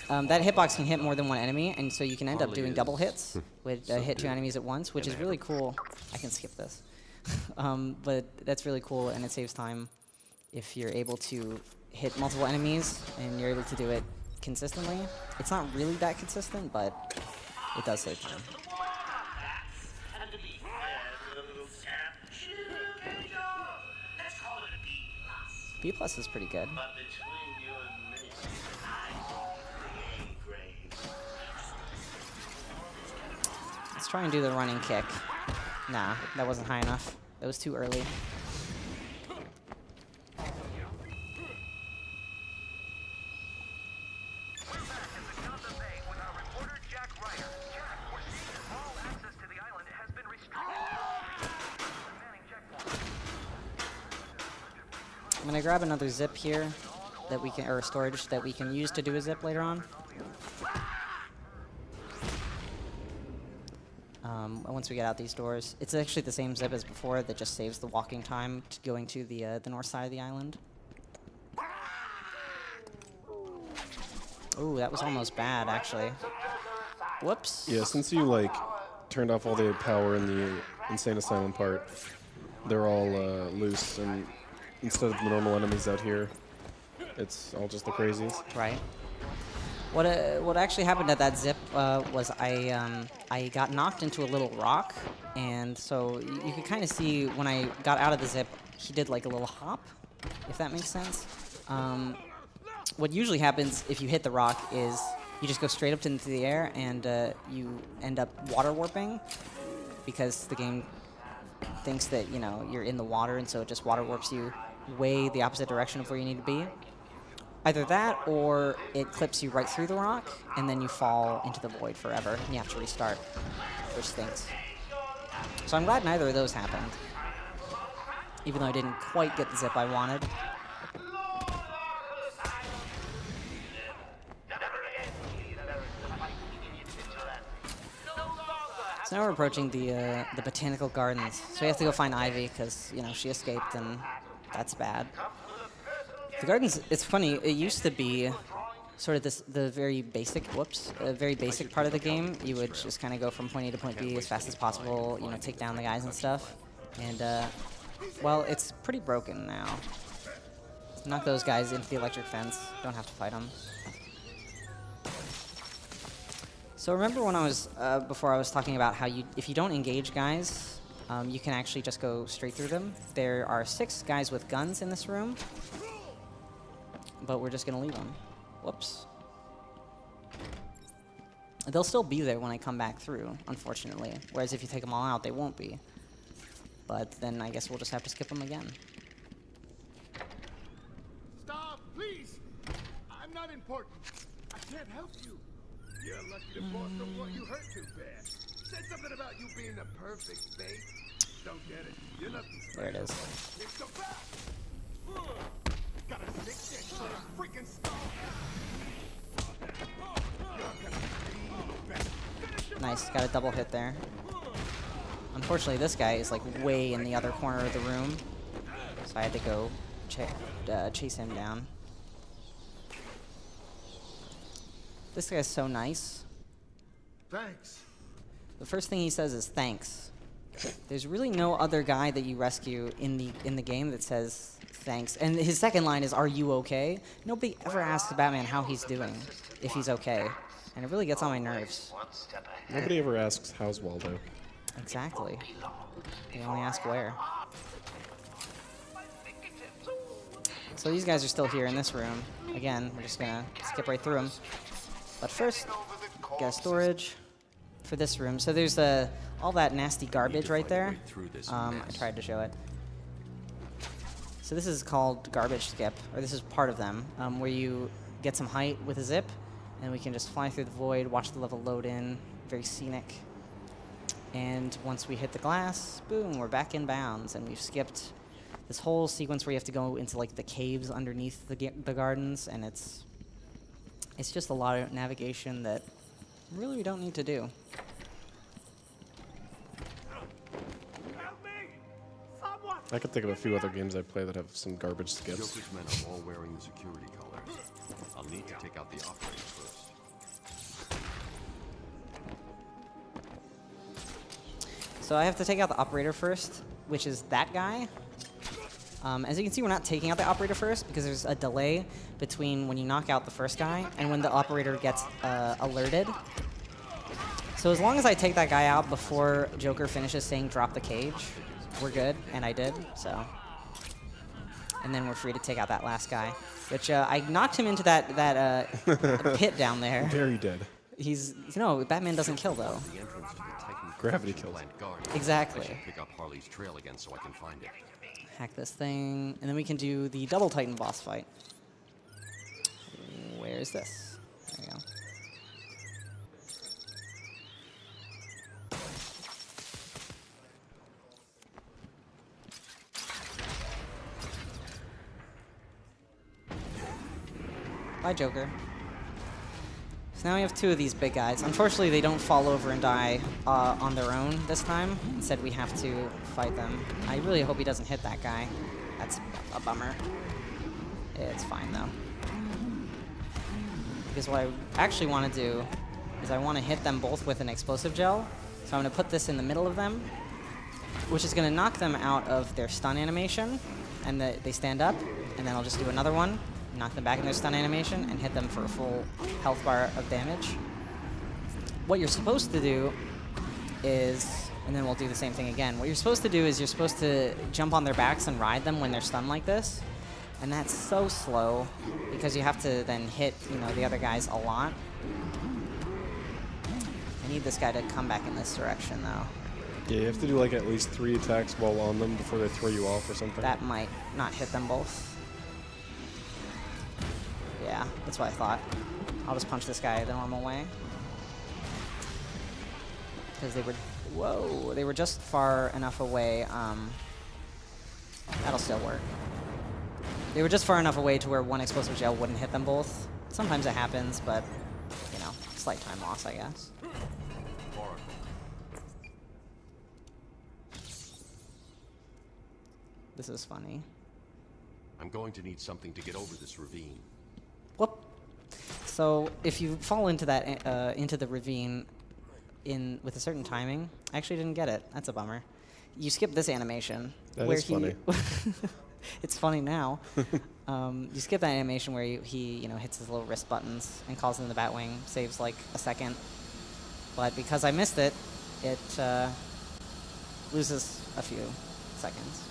That hitbox can hit more than one enemy, and so you can end up doing double hits with hit 2 enemies at once, which is really cool. I can skip this. But that's really cool, and it saves time if you're able to hit multiple enemies and you're able to do it consistently. It's not really that consistent, but it does save time. B+ is pretty good. Let's try and do the running kick. Nah, that wasn't high enough. That was too early. I'm gonna grab another zip here that we can, or storage that we can use to do a zip later on. Once we get out these doors, it's actually the same zip as before that just saves the walking time to going to the north side of the island. Ooh, that was almost bad, actually. Whoops. Yeah, since you like turned off all the power in the Insane Asylum part, they're all loose, and instead of the normal enemies out here, it's all just the crazies. Right. What actually happened at that zip was I got knocked into a little rock, and so you could kind of see when I got out of the zip, he did like a little hop, if that makes sense. What usually happens if you hit the rock is you just go straight up into the air, and you end up water warping because the game thinks that you're in the water, and so it just water warps you way the opposite direction of where you need to be. Either that, or it clips you right through the rock, and then you fall into the void forever, and you have to restart, which stinks. So I'm glad neither of those happened, even though I didn't quite get the zip I wanted. So now we're approaching the botanical gardens. So we have to go find Ivy, because she escaped, and that's bad. The gardens, it's funny, it used to be sort of the very basic, very basic part of the game. You would just kind of go from point A to point B as fast as possible, take down the guys and stuff. And, well, it's pretty broken now. Knock those guys into the electric fence. Don't have to fight them. So remember when I was, before I was talking about how if you don't engage guys, you can actually just go straight through them. There are 6 guys with guns in this room, but we're just gonna leave them. Whoops. They'll still be there when I come back through, unfortunately. Whereas if you take them all out, they won't be. But then I guess we'll just have to skip them again. Stop, please! I'm not important. I can't help you. You're lucky to boss someone you hurt too bad. Said something about you being the perfect bait. Don't get it. You're nothing special. There it is. It's the back. Got a sick dish for a freaking stop. Nice, got a double hit there. Unfortunately, this guy is like way in the other corner of the room, so I had to go chase him down. This guy's so nice. Thanks. The first thing he says is thanks. There's really no other guy that you rescue in the game that says thanks. And his second line is, "Are you okay?" Nobody ever asks Batman how he's doing, if he's okay, and it really gets on my nerves. Nobody ever asks, "How's Waldo?" Exactly. They only ask where. So these guys are still here in this room. Again, we're just gonna skip right through them. But first, get storage for this room. So there's all that nasty garbage right there. I tried to show it. So this is called garbage skip, or this is part of them, where you get some height with a zip, and we can just fly through the void, watch the level load in, very scenic. And once we hit the glass, boom, we're back in bounds, and we've skipped this whole sequence where you have to go into like the caves underneath the gardens, and it's just a lot of navigation that really we don't need to do. I could think of a few other games I play that have some garbage skips. Joker's men are all wearing the security colors. I'll need to take out the operator first. So I have to take out the operator first, which is that guy. As you can see, we're not taking out the operator first because there's a delay between when you knock out the first guy and when the operator gets alerted. So as long as I take that guy out before Joker finishes saying drop the cage, we're good, and I did, so. And then we're free to take out that last guy, which I knocked him into that pit down there. Very dead. He's, Batman doesn't kill, though. The entrance to the Titan Gravity kills. plant guard. Exactly. I should pick up Harley's trail again so I can find it. Hack this thing, and then we can do the double Titan boss fight. Where is this? There we go. Bye, Joker. So now we have two of these big guys. Unfortunately, they don't fall over and die on their own this time. Instead, we have to fight them. I really hope he doesn't hit that guy. That's a bummer. It's fine, though. Because what I actually want to do is I want to hit them both with an explosive gel. So I'm going to put this in the middle of them, which is going to knock them out of their stun animation. And they stand up, and then I'll just do another one. Knock them back in their stun animation and hit them for a full health bar of damage. What you're supposed to do is, and then we'll do the same thing again. What you're supposed to do is you're supposed to jump on their backs and ride them when they're stunned like this. And that's so slow because you have to then hit, the other guys a lot. I need this guy to come back in this direction, though. Yeah, you have to do like at least 3 attacks while on them before they throw you off or something. That might not hit them both. Yeah, that's what I thought. I'll just punch this guy the normal way. Because they were just far enough away. That'll still work. They were just far enough away to where one explosive gel wouldn't hit them both. Sometimes it happens, but, slight time loss, I guess. This is funny. I'm going to need something to get over this ravine. Whoop. So if you fall into that into the ravine with a certain timing, I actually didn't get it. That's a bummer. You skip this animation. That where is funny. It's funny now. You skip that animation where he hits his little wrist buttons and calls in the Batwing, saves like a second. But because I missed it, it loses a few seconds.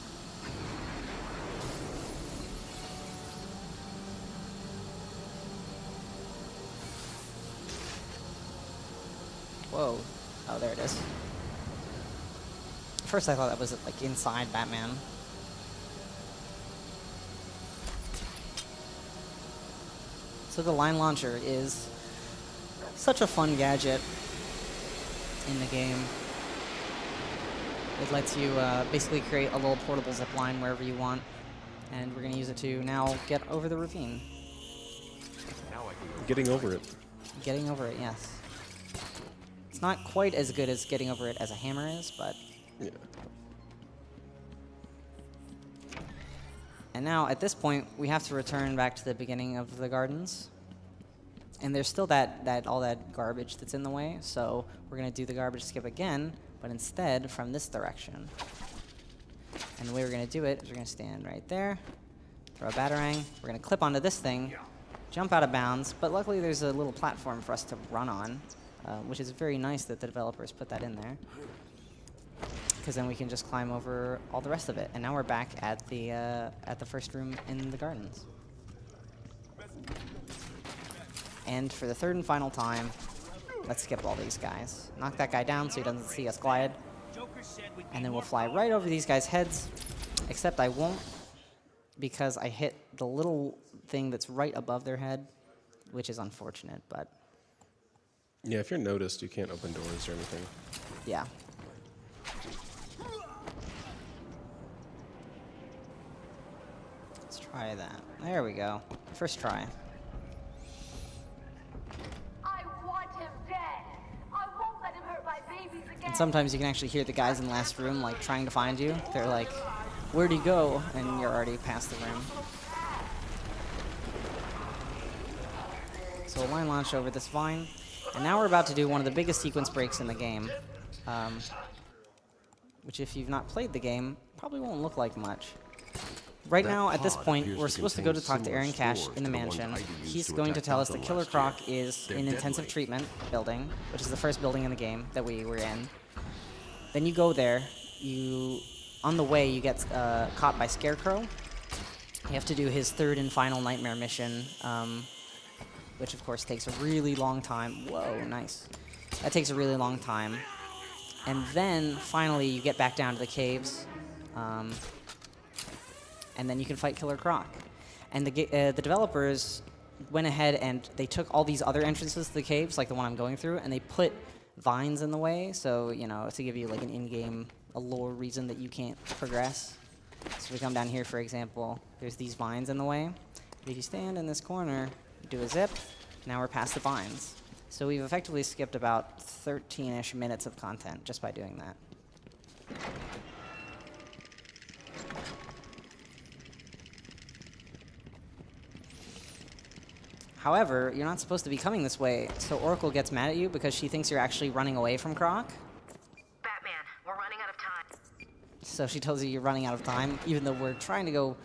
Whoa. Oh, there it is. At first I thought that was like inside Batman. So the line launcher is such a fun gadget in the game. It lets you basically create a little portable zip line wherever you want. And we're going to use it to now get over the ravine. Getting over it. Getting over it, yes. It's not quite as good as getting over it as a hammer is, but... Yeah. And now, at this point, we have to return back to the beginning of the gardens. And there's still all that garbage that's in the way, so we're going to do the garbage skip again, but instead from this direction. And the way we're going to do it is we're going to stand right there, throw a batarang, we're going to clip onto this thing, jump out of bounds, but luckily there's a little platform for us to run on, which is very nice that the developers put that in there. Because then we can just climb over all the rest of it. And now we're back at the first room in the gardens. And for the third and final time, let's skip all these guys. Knock that guy down so he doesn't see us glide. And then we'll fly right over these guys' heads. Except I won't, because I hit the little thing that's right above their head, which is unfortunate, but... Yeah, if you're noticed, you can't open doors or anything. Yeah. Let's try that. There we go. First try. I want him dead. I won't let him hurt my babies again. And sometimes you can actually hear the guys in the last room, like, trying to find you. They're like, where'd he go? And you're already past the rim. So a line launch over this vine. And now we're about to do one of the biggest sequence breaks in the game. Which if you've not played the game, probably won't look like much. Right now, at this point, we're supposed to go to talk to Aaron Cash in the mansion. He's going to tell us that Killer Croc is in intensive treatment building, which is the first building in the game that we were in. Then you go there. On the way, you get caught by Scarecrow. You have to do his third and final nightmare mission, which of course takes a really long time. Whoa, nice. That takes a really long time. And then, finally, you get back down to the caves. And then you can fight Killer Croc. And the developers went ahead and they took all these other entrances to the caves, like the one I'm going through, and they put vines in the way, so, you know, to give you like an in-game, a lore reason that you can't progress. So we come down here, for example, there's these vines in the way. If you stand in this corner, you do a zip, now we're past the vines. So we've effectively skipped about 13-ish minutes of content just by doing that. However, you're not supposed to be coming this way, so Oracle gets mad at you because she thinks you're actually running away from Croc. Batman, we're running out of time. So she tells you you're running out of time, even though we're trying to go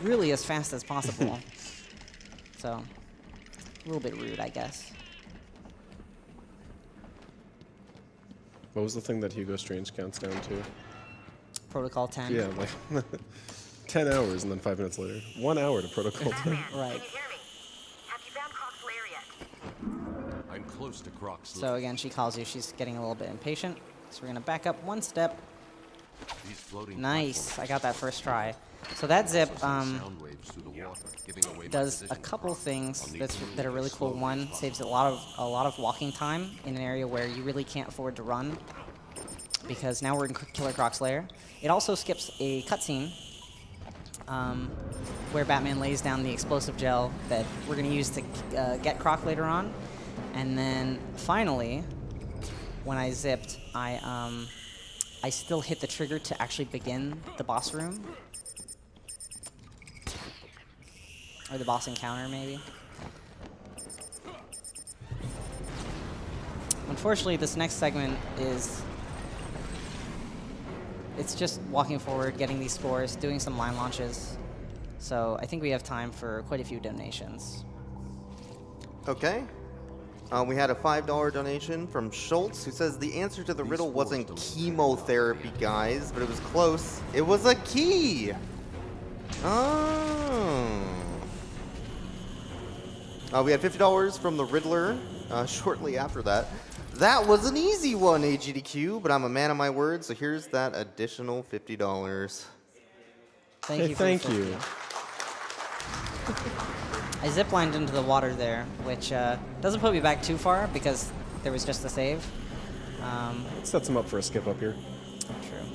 really as fast as possible. So, a little bit rude, I guess. What was the thing that Hugo Strange counts down to? Protocol 10. Yeah, like 10 hours and then 5 minutes later. 1 hour to Protocol 10. Right. Can you hear me? Have you found Croc's lair yet? I'm close to Croc's So again, she calls you. She's getting a little bit impatient. So we're going to back up one step. These floating Nice. I got that first try. So that zip sound waves through the water, giving away my does a position. couple things I'll need that to are really cool. slowly One, follow. saves a lot of walking time in an area where you really can't afford to run, because now we're in Killer Croc's lair. It also skips a cutscene where Batman lays down the explosive gel that we're going to use to get Croc later on. And then finally, when I zipped, I still hit the trigger to actually begin the boss room. Or the boss encounter, maybe. Unfortunately, this next segment it's just walking forward, getting these spores, doing some line launches. So I think we have time for quite a few donations. Okay. We had a $5 donation from Schultz, who says the answer to the riddle wasn't chemotherapy, guys, but it was close. It was a key. Oh. We had $50 from the Riddler shortly after that. That was an easy one, AGDQ, but I'm a man of my word, so here's that additional $50. Thank Hey, you. thank you. I ziplined into the water there, which doesn't put me back too far because there was just a save. Sets him up for a skip up here. True.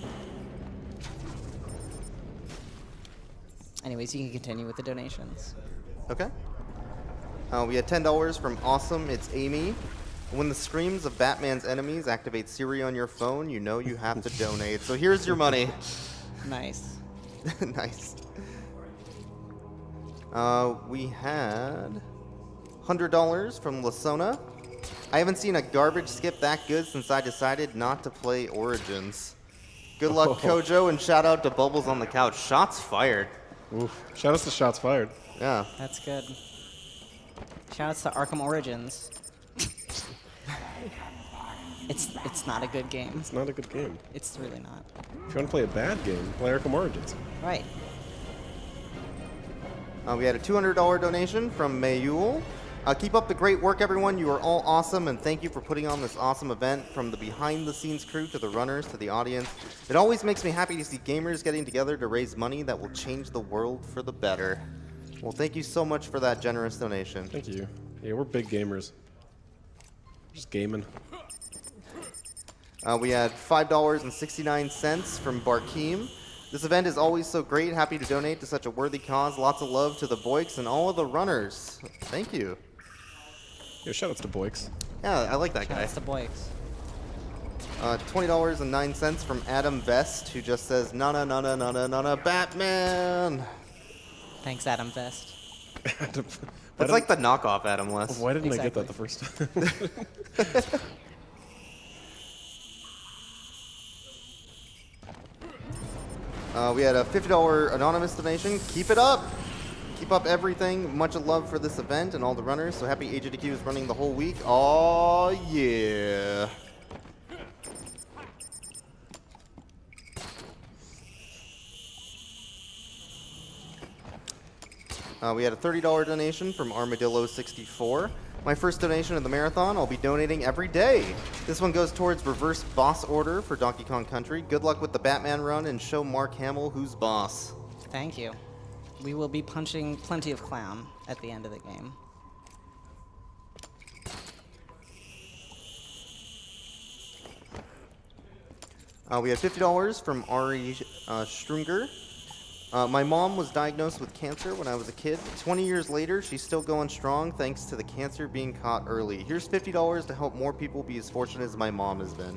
Anyways, you can continue with the donations. Okay. We had $10 from Awesome. It's Amy. When the screams of Batman's enemies activate Siri on your phone, you know you have to donate. So here's your money. Nice. Nice. We had $100 from Lasona. I haven't seen a garbage skip that good since I decided not to play Origins. Good luck, Kojo, and shout out to Bubbles on the couch. Shots fired. Oof. Shout out to shots fired. Yeah. That's good. Shoutouts to Arkham Origins. It's not a good game. It's not a good game. It's really not. If you want to play a bad game, play Arkham Origins. Right. We had a $200 donation from Mayul. Keep up the great work, everyone. You are all awesome, and thank you for putting on this awesome event. From the behind-the-scenes crew to the runners to the audience, it always makes me happy to see gamers getting together to raise money that will change the world for the better. Well, thank you so much for that generous donation. Thank you. Yeah, we're big gamers. Just gaming. We had $5.69 from Barkeem. This event is always so great. Happy to donate to such a worthy cause. Lots of love to the Boyks and all of the runners. Thank you. Yeah, shout outs to Boyks. Yeah, I like that guy. Shoutouts to Boyks. $20.09 from Adam Vest, who just says, "Na na na na na na na na Batman." Thanks, Adam Vest. That's like the knockoff Adam West. Why didn't I get Exactly. that the first time? We had a $50 anonymous donation. Keep it up. Keep up everything. Much love for this event and all the runners. So happy AGDQ is running the whole week. Oh yeah. We had a $30 donation from Armadillo64. My first donation of the marathon, I'll be donating every day. This one goes towards reverse boss order for Donkey Kong Country. Good luck with the Batman run and show Mark Hamill who's boss. Thank you. We will be punching plenty of clown at the end of the game. We had $50 from Ari Strunger. My mom was diagnosed with cancer when I was a kid. 20 years later, she's still going strong thanks to the cancer being caught early. Here's $50 to help more people be as fortunate as my mom has been.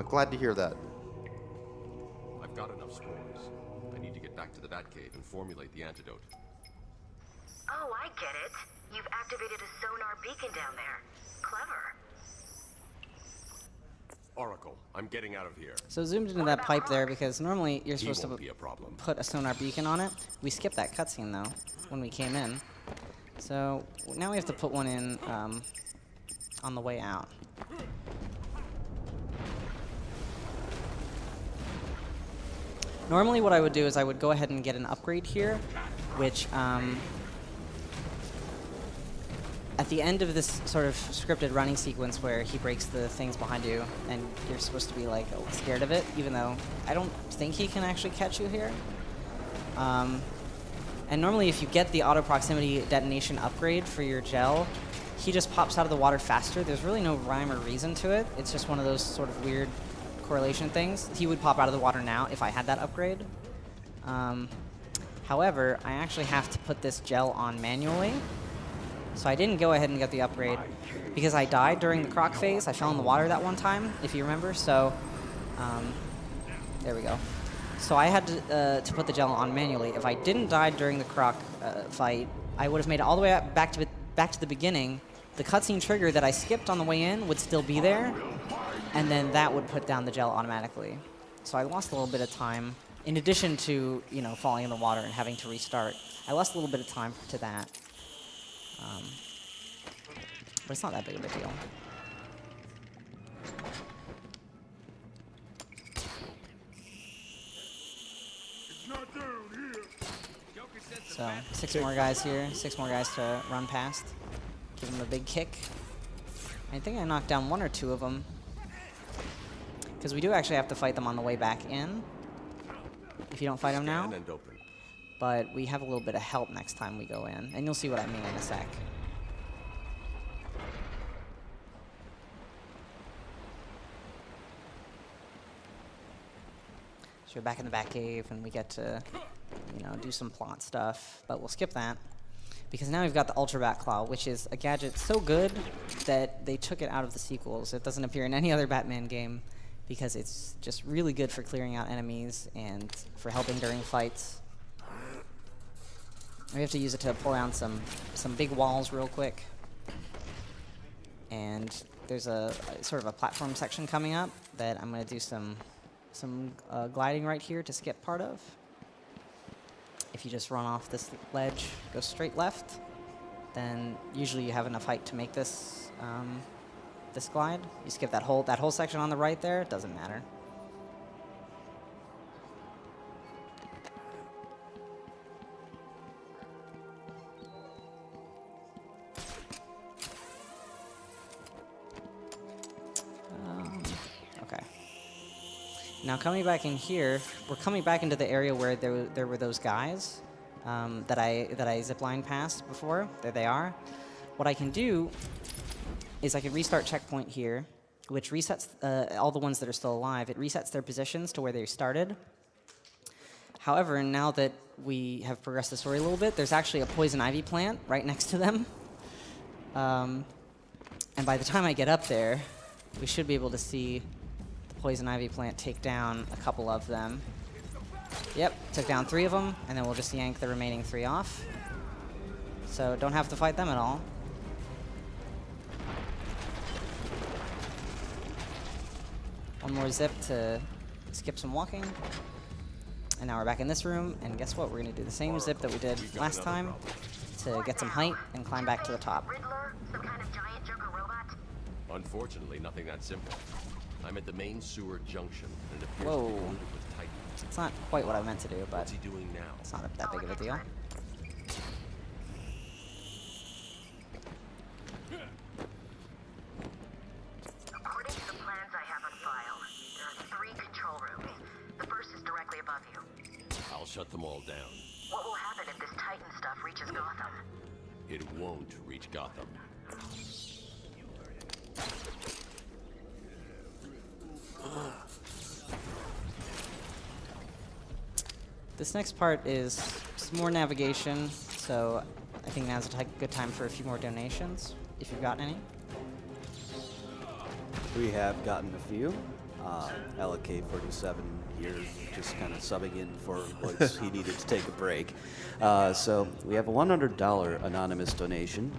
Glad to hear that. I've got enough spores. I need to get back to the Batcave and formulate the antidote. Oh, I get it. You've activated a sonar beacon down there. Clever. Oracle, I'm getting out of here. So zoomed into that pipe there because normally you're He supposed won't to be a problem. put a sonar beacon on it. We skipped that cutscene though when we came in. So now we have to put one in on the way out. Normally what I would do is I would go ahead and get an upgrade here, which at the end of this sort of scripted running sequence where he breaks the things behind you and you're supposed to be like scared of it, even though I don't think he can actually catch you here. And normally if you get the auto proximity detonation upgrade for your gel, he just pops out of the water faster. There's really no rhyme or reason to it. It's just one of those sort of weird correlation things. He would pop out of the water now if I had that upgrade. However, I actually have to put this gel on manually. So I didn't go ahead and get the upgrade because I died during the croc phase. I fell in the water that one time, if you remember. So there we go. So I had to put the gel on manually. If I didn't die during the croc fight, I would have made it all the way up back to the beginning. The cutscene trigger that I skipped on the way in would still be there, and then that would put down the gel automatically. So I lost a little bit of time. In addition to falling in the water and having to restart, I lost a little bit of time to that. But it's not that big of a deal. So 6 more guys here, 6 more guys to run past. Give them a big kick. I think I knocked down 1 or 2 of them. Because we do actually have to fight them on the way back in. If you don't fight them now. But we have a little bit of help next time we go in. And you'll see what I mean in a sec. So we're back in the Batcave and we get to, do some plot stuff. But we'll skip that. Because now we've got the Ultra Bat Claw, which is a gadget so good that they took it out of the sequels. It doesn't appear in any other Batman game because it's just really good for clearing out enemies and for helping during fights. We have to use it to pull down some big walls real quick. And there's a sort of a platform section coming up that I'm going to do some gliding right here to skip part of. If you just run off this ledge, go straight left, then usually you have enough height to make this this glide. You skip that whole section on the right there, it doesn't matter. Okay. Now coming back in here, we're coming back into the area where there were those guys that I ziplined past before. There they are. What I can do is I can restart checkpoint here, which resets all the ones that are still alive. It resets their positions to where they started. However, now that we have progressed the story a little bit, there's actually a poison ivy plant right next to them. And by the time I get up there, we should be able to see the poison ivy plant take down a couple of them. Yep, took down 3 of them, and then we'll just yank the remaining 3 off. So don't have to fight them at all. One more zip to skip some walking. And now we're back in this room, and guess what? We're gonna do the same zip that we did last time to get some height and climb back to the top. Riddler, some kind of giant Joker robot? Unfortunately, nothing that simple. I'm at the main sewer junction, and it appears Whoa. to be polluted with Titan. It's not quite what I meant to do, but What's he doing now? it's not that big of a deal. According to the plans I have on file, there are 3 control rooms. The first is directly above you. I'll shut them all down. What will happen if this Titan stuff reaches Gotham? It won't reach Gotham. This next part is just more navigation, so I think now's a good time for a few more donations, if you've gotten any. We have gotten a few. LK47 here, just kind of subbing in for what he needed to take a break. So we have a $100 anonymous donation.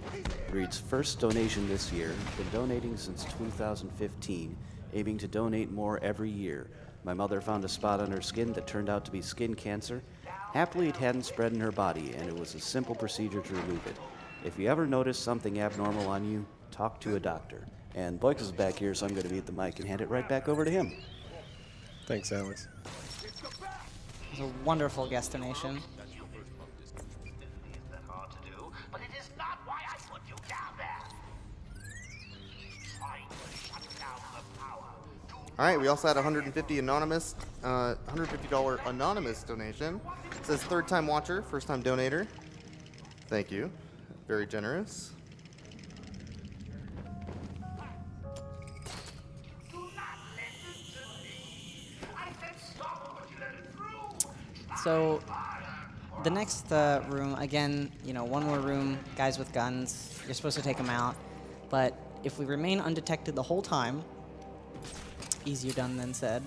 Reads, first donation this year. Been donating since 2015, aiming to donate more every year. My mother found a spot on her skin that turned out to be skin cancer. Happily, it hadn't spread in her body, and it was a simple procedure to remove it. If you ever notice something abnormal on you, talk to a doctor. And Boyks is back here, so I'm going to mute the mic and hand it right back over to him. Thanks, Alex. It was a wonderful guest donation. All right, we also had $150 anonymous donation. It says third time watcher, first time donator. Thank you, very generous. So the next room, again, you know, one more room, guys with guns. You're supposed to take them out, but if we remain undetected the whole time, easier done than said.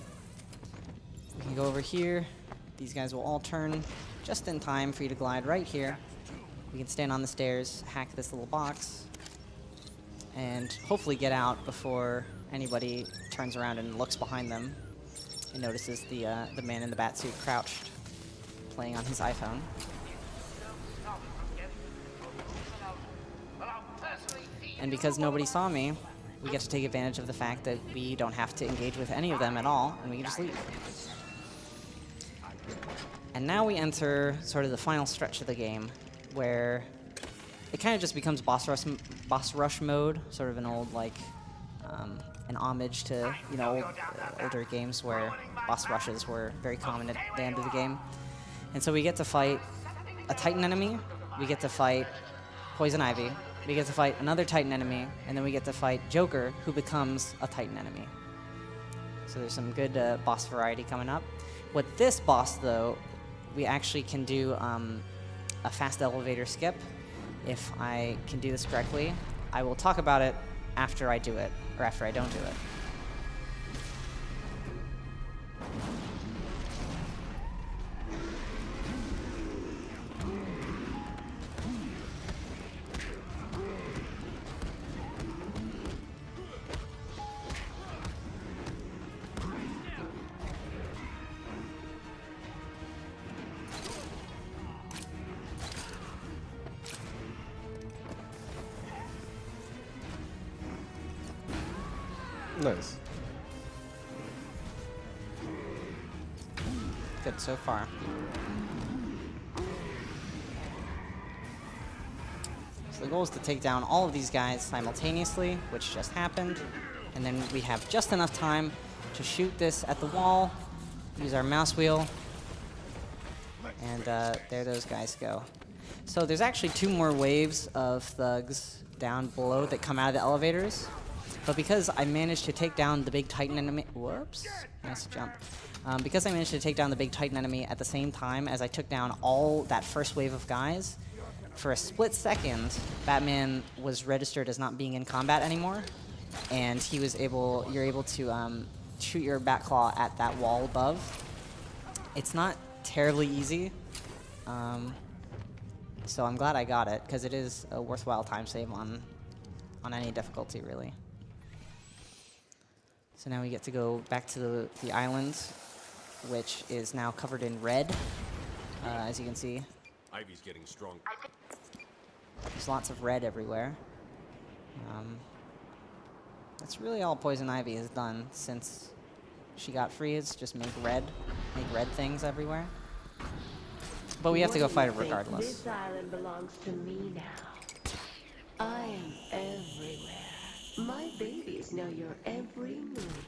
We can go over here. These guys will all turn just in time for you to glide right here. We can stand on the stairs, hack this little box, and hopefully get out before anybody turns around and looks behind them and notices the man in the bat suit crouched, playing on his iPhone. And because nobody saw me, we get to take advantage of the fact that we don't have to engage with any of them at all, and we can just leave. And now we enter sort of the final stretch of the game, where it kind of just becomes boss rush mode, sort of an old, like, an homage to, you know, older games where boss rushes were very common at the end of the game. And so we get to fight a Titan enemy, we get to fight Poison Ivy, we get to fight another Titan enemy, and then we get to fight Joker, who becomes a Titan enemy. So there's some good boss variety coming up. With this boss, though, we actually can do a fast elevator skip. If I can do this correctly, I will talk about it after I do it, or after I don't do it. Nice. Good so far. So the goal is to take down all of these guys simultaneously, which just happened. And then we have just enough time to shoot this at the wall, use our mouse wheel, and there those guys go. So there's actually 2 more waves of thugs down below that come out of the elevators. But because I managed to take down the big Titan enemy, whoops, nice jump. Because I managed to take down the big Titan enemy at the same time as I took down all that first wave of guys, for a split second, Batman was registered as not being in combat anymore. and you're able to shoot your bat claw at that wall above. It's not terribly easy, so I'm glad I got it, because it is a worthwhile time save on any difficulty, really. So now we get to go back to the island, which is now covered in red, as you can see. Ivy's getting strong. There's lots of red everywhere. That's really all Poison Ivy has done since she got free, is just make red things everywhere. But we have to go fight her regardless. This island belongs to me now. I am everywhere. My babies know your every move.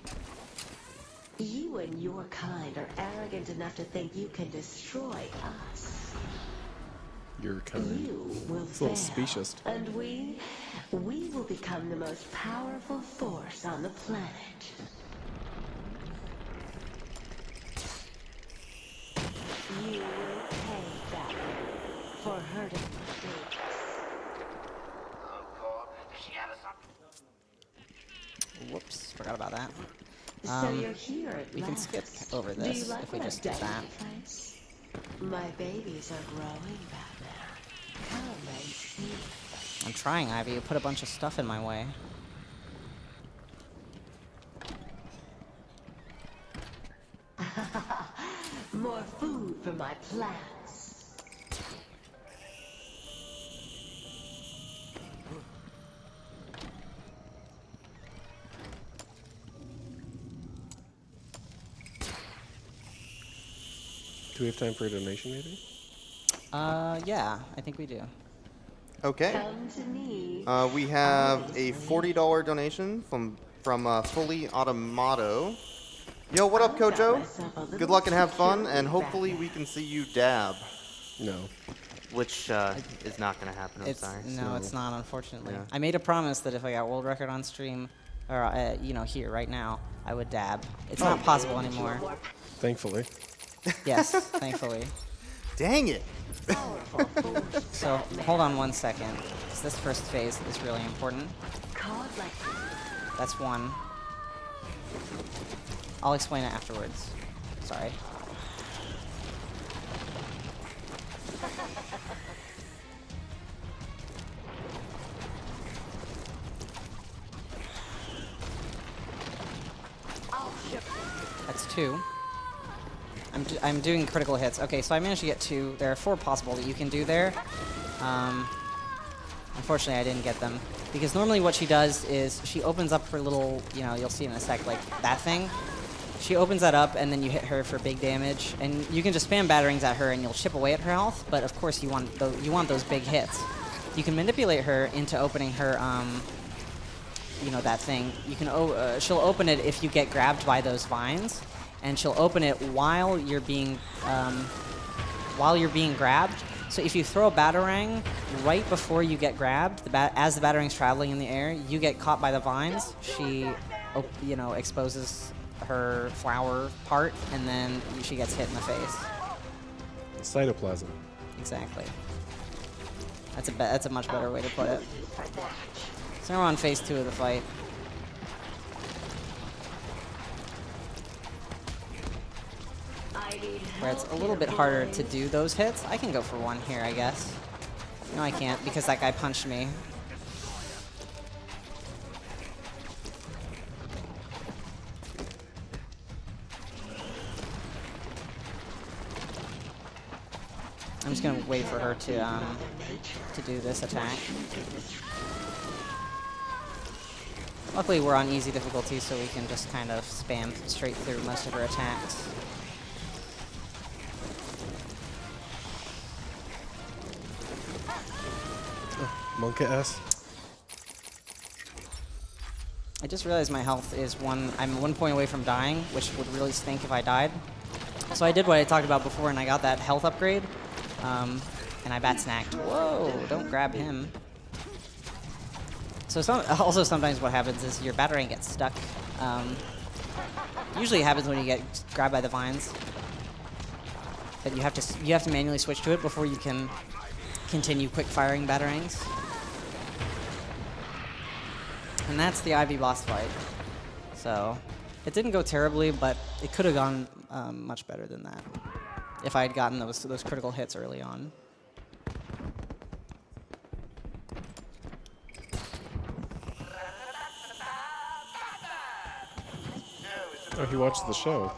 You and your kind are arrogant enough to think you can destroy us. Your kind. You will It's a little fail, specious. and we will become the most powerful force on the planet. You will pay that for hurting my babies. Whoops, forgot about that. So you're here at We can last. skip over Do you this like if we what just I've do done that. to your place? My babies are growing, Batman. Come and see. I'm trying, Ivy. You put a bunch of stuff in my way. More food for my plants. Do we have time for a donation, maybe? Yeah, I think we do. Okay. Come to me. We have a $40 donation from Fully Automato. Yo, what up, Kojo? Good luck and have fun, and hopefully we can see you dab. No. Which is not going to happen, I'm sorry. No, it's not, unfortunately. Yeah. I made a promise that if I got world record on stream, or here right now, I would dab. It's not possible anymore. Thankfully. Yes, thankfully. Dang it! So hold on 1 second, 'cause this first phase is really important. That's one. I'll explain it afterwards. Sorry. That's two. I'm doing critical hits. Okay, so I managed to get two. There are 4 possible that you can do there. Unfortunately, I didn't get them. Because normally what she does is she opens up her little, you'll see in a sec, like that thing. She opens that up, and then you hit her for big damage. And you can just spam batterings at her, and you'll chip away at her health. But of course, you want those big hits. You can manipulate her into opening her, that thing. You can she'll open it if you get grabbed by those vines, and she'll open it while you're being grabbed. So if you throw a batarang right before you get grabbed, as the batarang's traveling in the air, you get caught by the vines. She, exposes her flower part, and then she gets hit in the face. Cytoplasm. Exactly. That's a much better way to put it. So now we're on phase 2 of the fight. Where it's a little bit harder to do those hits. I can go for one here, I guess. No, I can't, because that guy punched me. I'm just gonna wait for her to do this attack. Luckily, we're on easy difficulty, so we can just kind of spam straight through most of her attacks. Monka S. I just realized my health is I'm 1 point away from dying, which would really stink if I died. So I did what I talked about before, and I got that health upgrade. And I bat snacked. Whoa, don't grab him. So also sometimes what happens is your batarang gets stuck. Usually it happens when you get grabbed by the vines. But you have to manually switch to it before you can continue quick firing batarangs. And that's the Ivy boss fight. So it didn't go terribly, but it could have gone much better than that if I had gotten those critical hits early on. Oh, he watched the show.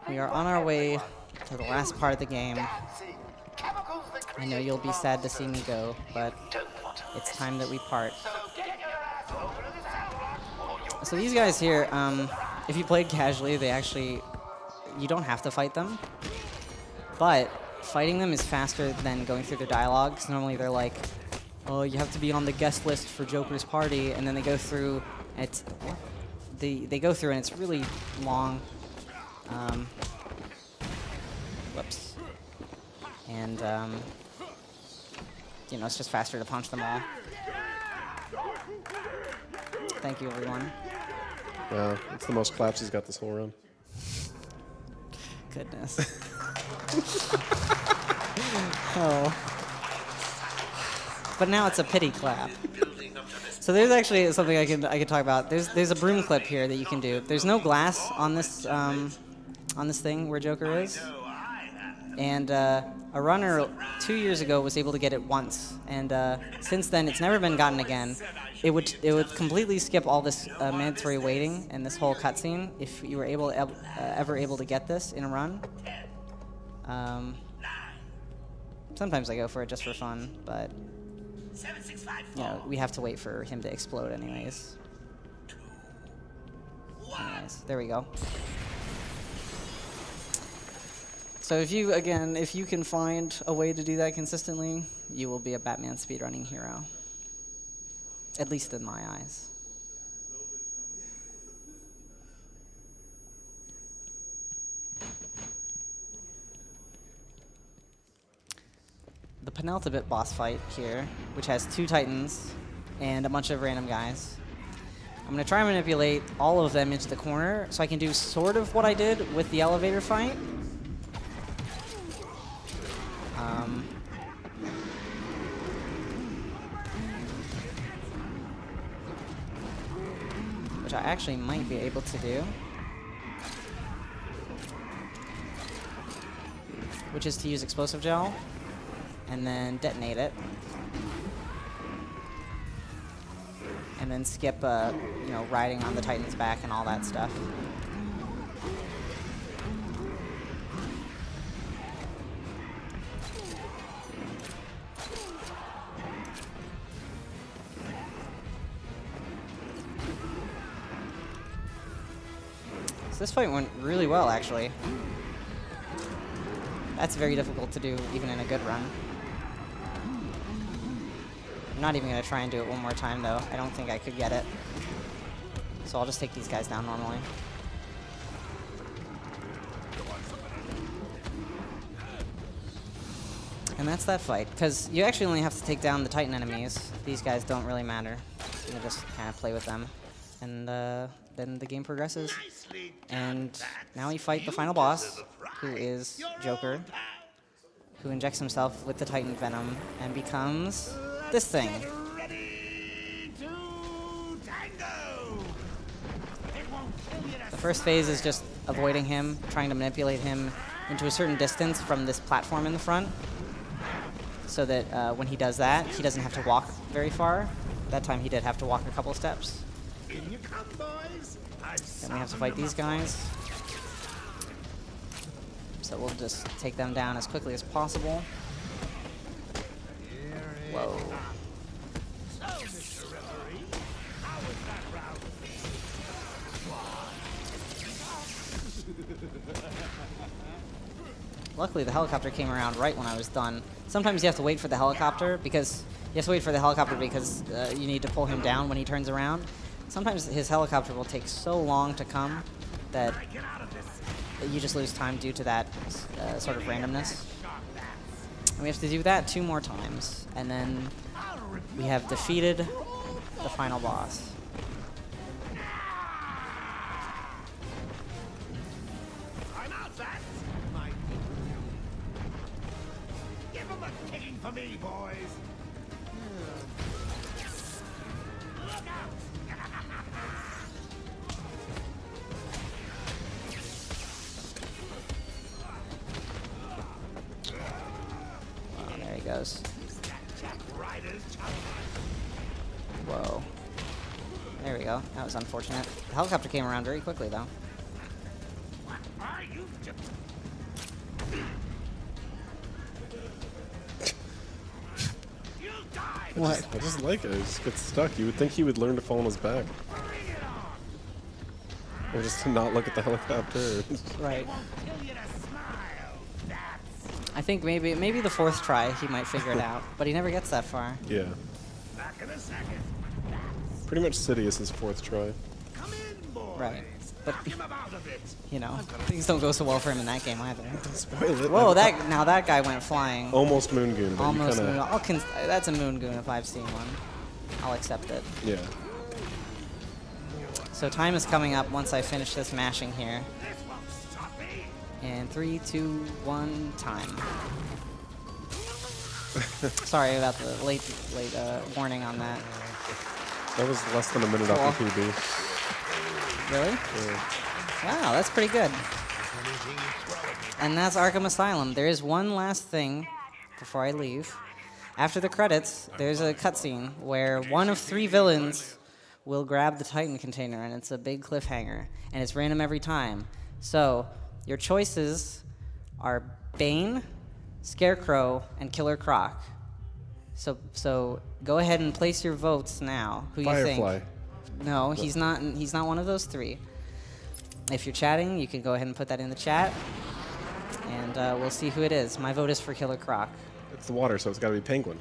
We are on our way to the last part of the game. I know you'll be sad to see me go, but it's time that we part. So these guys here, if you played casually, you don't have to fight them. But fighting them is faster than going through their dialogue, 'cause normally they're like, oh, you have to be on the guest list for Joker's party, and then they go through, and they go through and it's really long. Whoops. And, you know, it's just faster to punch them all. Thank you, everyone. Yeah, it's the most claps he's got this whole run. Goodness. Oh. But now it's a pity clap. So there's actually something I can talk about. There's a broom clip here that you can do. There's no glass on this thing where Joker is, and a runner 2 years ago was able to get it once, and since then it's never been gotten again. It would completely skip all this mandatory waiting and this whole cutscene if you were ever able to get this in a run. Sometimes I go for it just for fun, but you know, we have to wait for him to explode anyways. There we go. So if you can find a way to do that consistently, you will be a Batman speedrunning hero. At least in my eyes. The penultimate boss fight here, which has 2 titans and a bunch of random guys. I'm going to try and manipulate all of them into the corner so I can do sort of what I did with the elevator fight. Which I actually might be able to do. Which is to use explosive gel and then detonate it. And then skip, you know, riding on the Titan's back and all that stuff. So this fight went really well, actually. That's very difficult to do, even in a good run. I'm not even going to try and do it one more time, though. I don't think I could get it. So I'll just take these guys down normally. And that's that fight, because you actually only have to take down the Titan enemies. These guys don't really matter. You can just kind of play with them. And then the game progresses. And now you fight the final boss, who is Joker, who injects himself with the Titan Venom and becomes this thing. The first phase is just avoiding him, trying to manipulate him into a certain distance from this platform in the front, so that when he does that, he doesn't have to walk very far. That time he did have to walk a couple steps. Then we have to fight these guys. So we'll just take them down as quickly as possible. Whoa. Luckily, the helicopter came around right when I was done. Sometimes you have to wait for the helicopter because you need to pull him down when he turns around. Sometimes his helicopter will take so long to come that you just lose time due to that sort of randomness. And we have to do that 2 more times, and then we have defeated the final boss. Give him a kicking for me, boys. Look out! Oh, there he goes. Whoa. There we go. That was unfortunate. The helicopter came around very quickly, though. What? I just like it. He just gets stuck. You would think he would learn to fall on his back. Or just to not look at the helicopter. Right. I think maybe the fourth try he might figure it out, but he never gets that far. Yeah. Pretty much Sidious's fourth try. Right. But you know, things don't go so well for him in that game either. Spoil it. Whoa, now that guy went flying. Almost Moon Goon, but Almost you Moon. That's a Moon Goon if I've seen one. I'll accept it. Yeah. So time is coming up once I finish this mashing here. And 3, 2, 1, time. Sorry about the late warning on that. That was less than a minute off the PB. Really? Yeah. Wow, that's pretty good. And that's Arkham Asylum. There is one last thing before I leave. After the credits, there's a cutscene where one of 3 villains will grab the Titan container, and it's a big cliffhanger, and it's random every time. So your choices are Bane, Scarecrow, and Killer Croc. So go ahead and place your votes now. Who you think? Firefly. No, he's not one of those 3. If you're chatting, you can go ahead and put that in the chat, and we'll see who it is. My vote is for Killer Croc. It's the water, so it's got to be Penguin.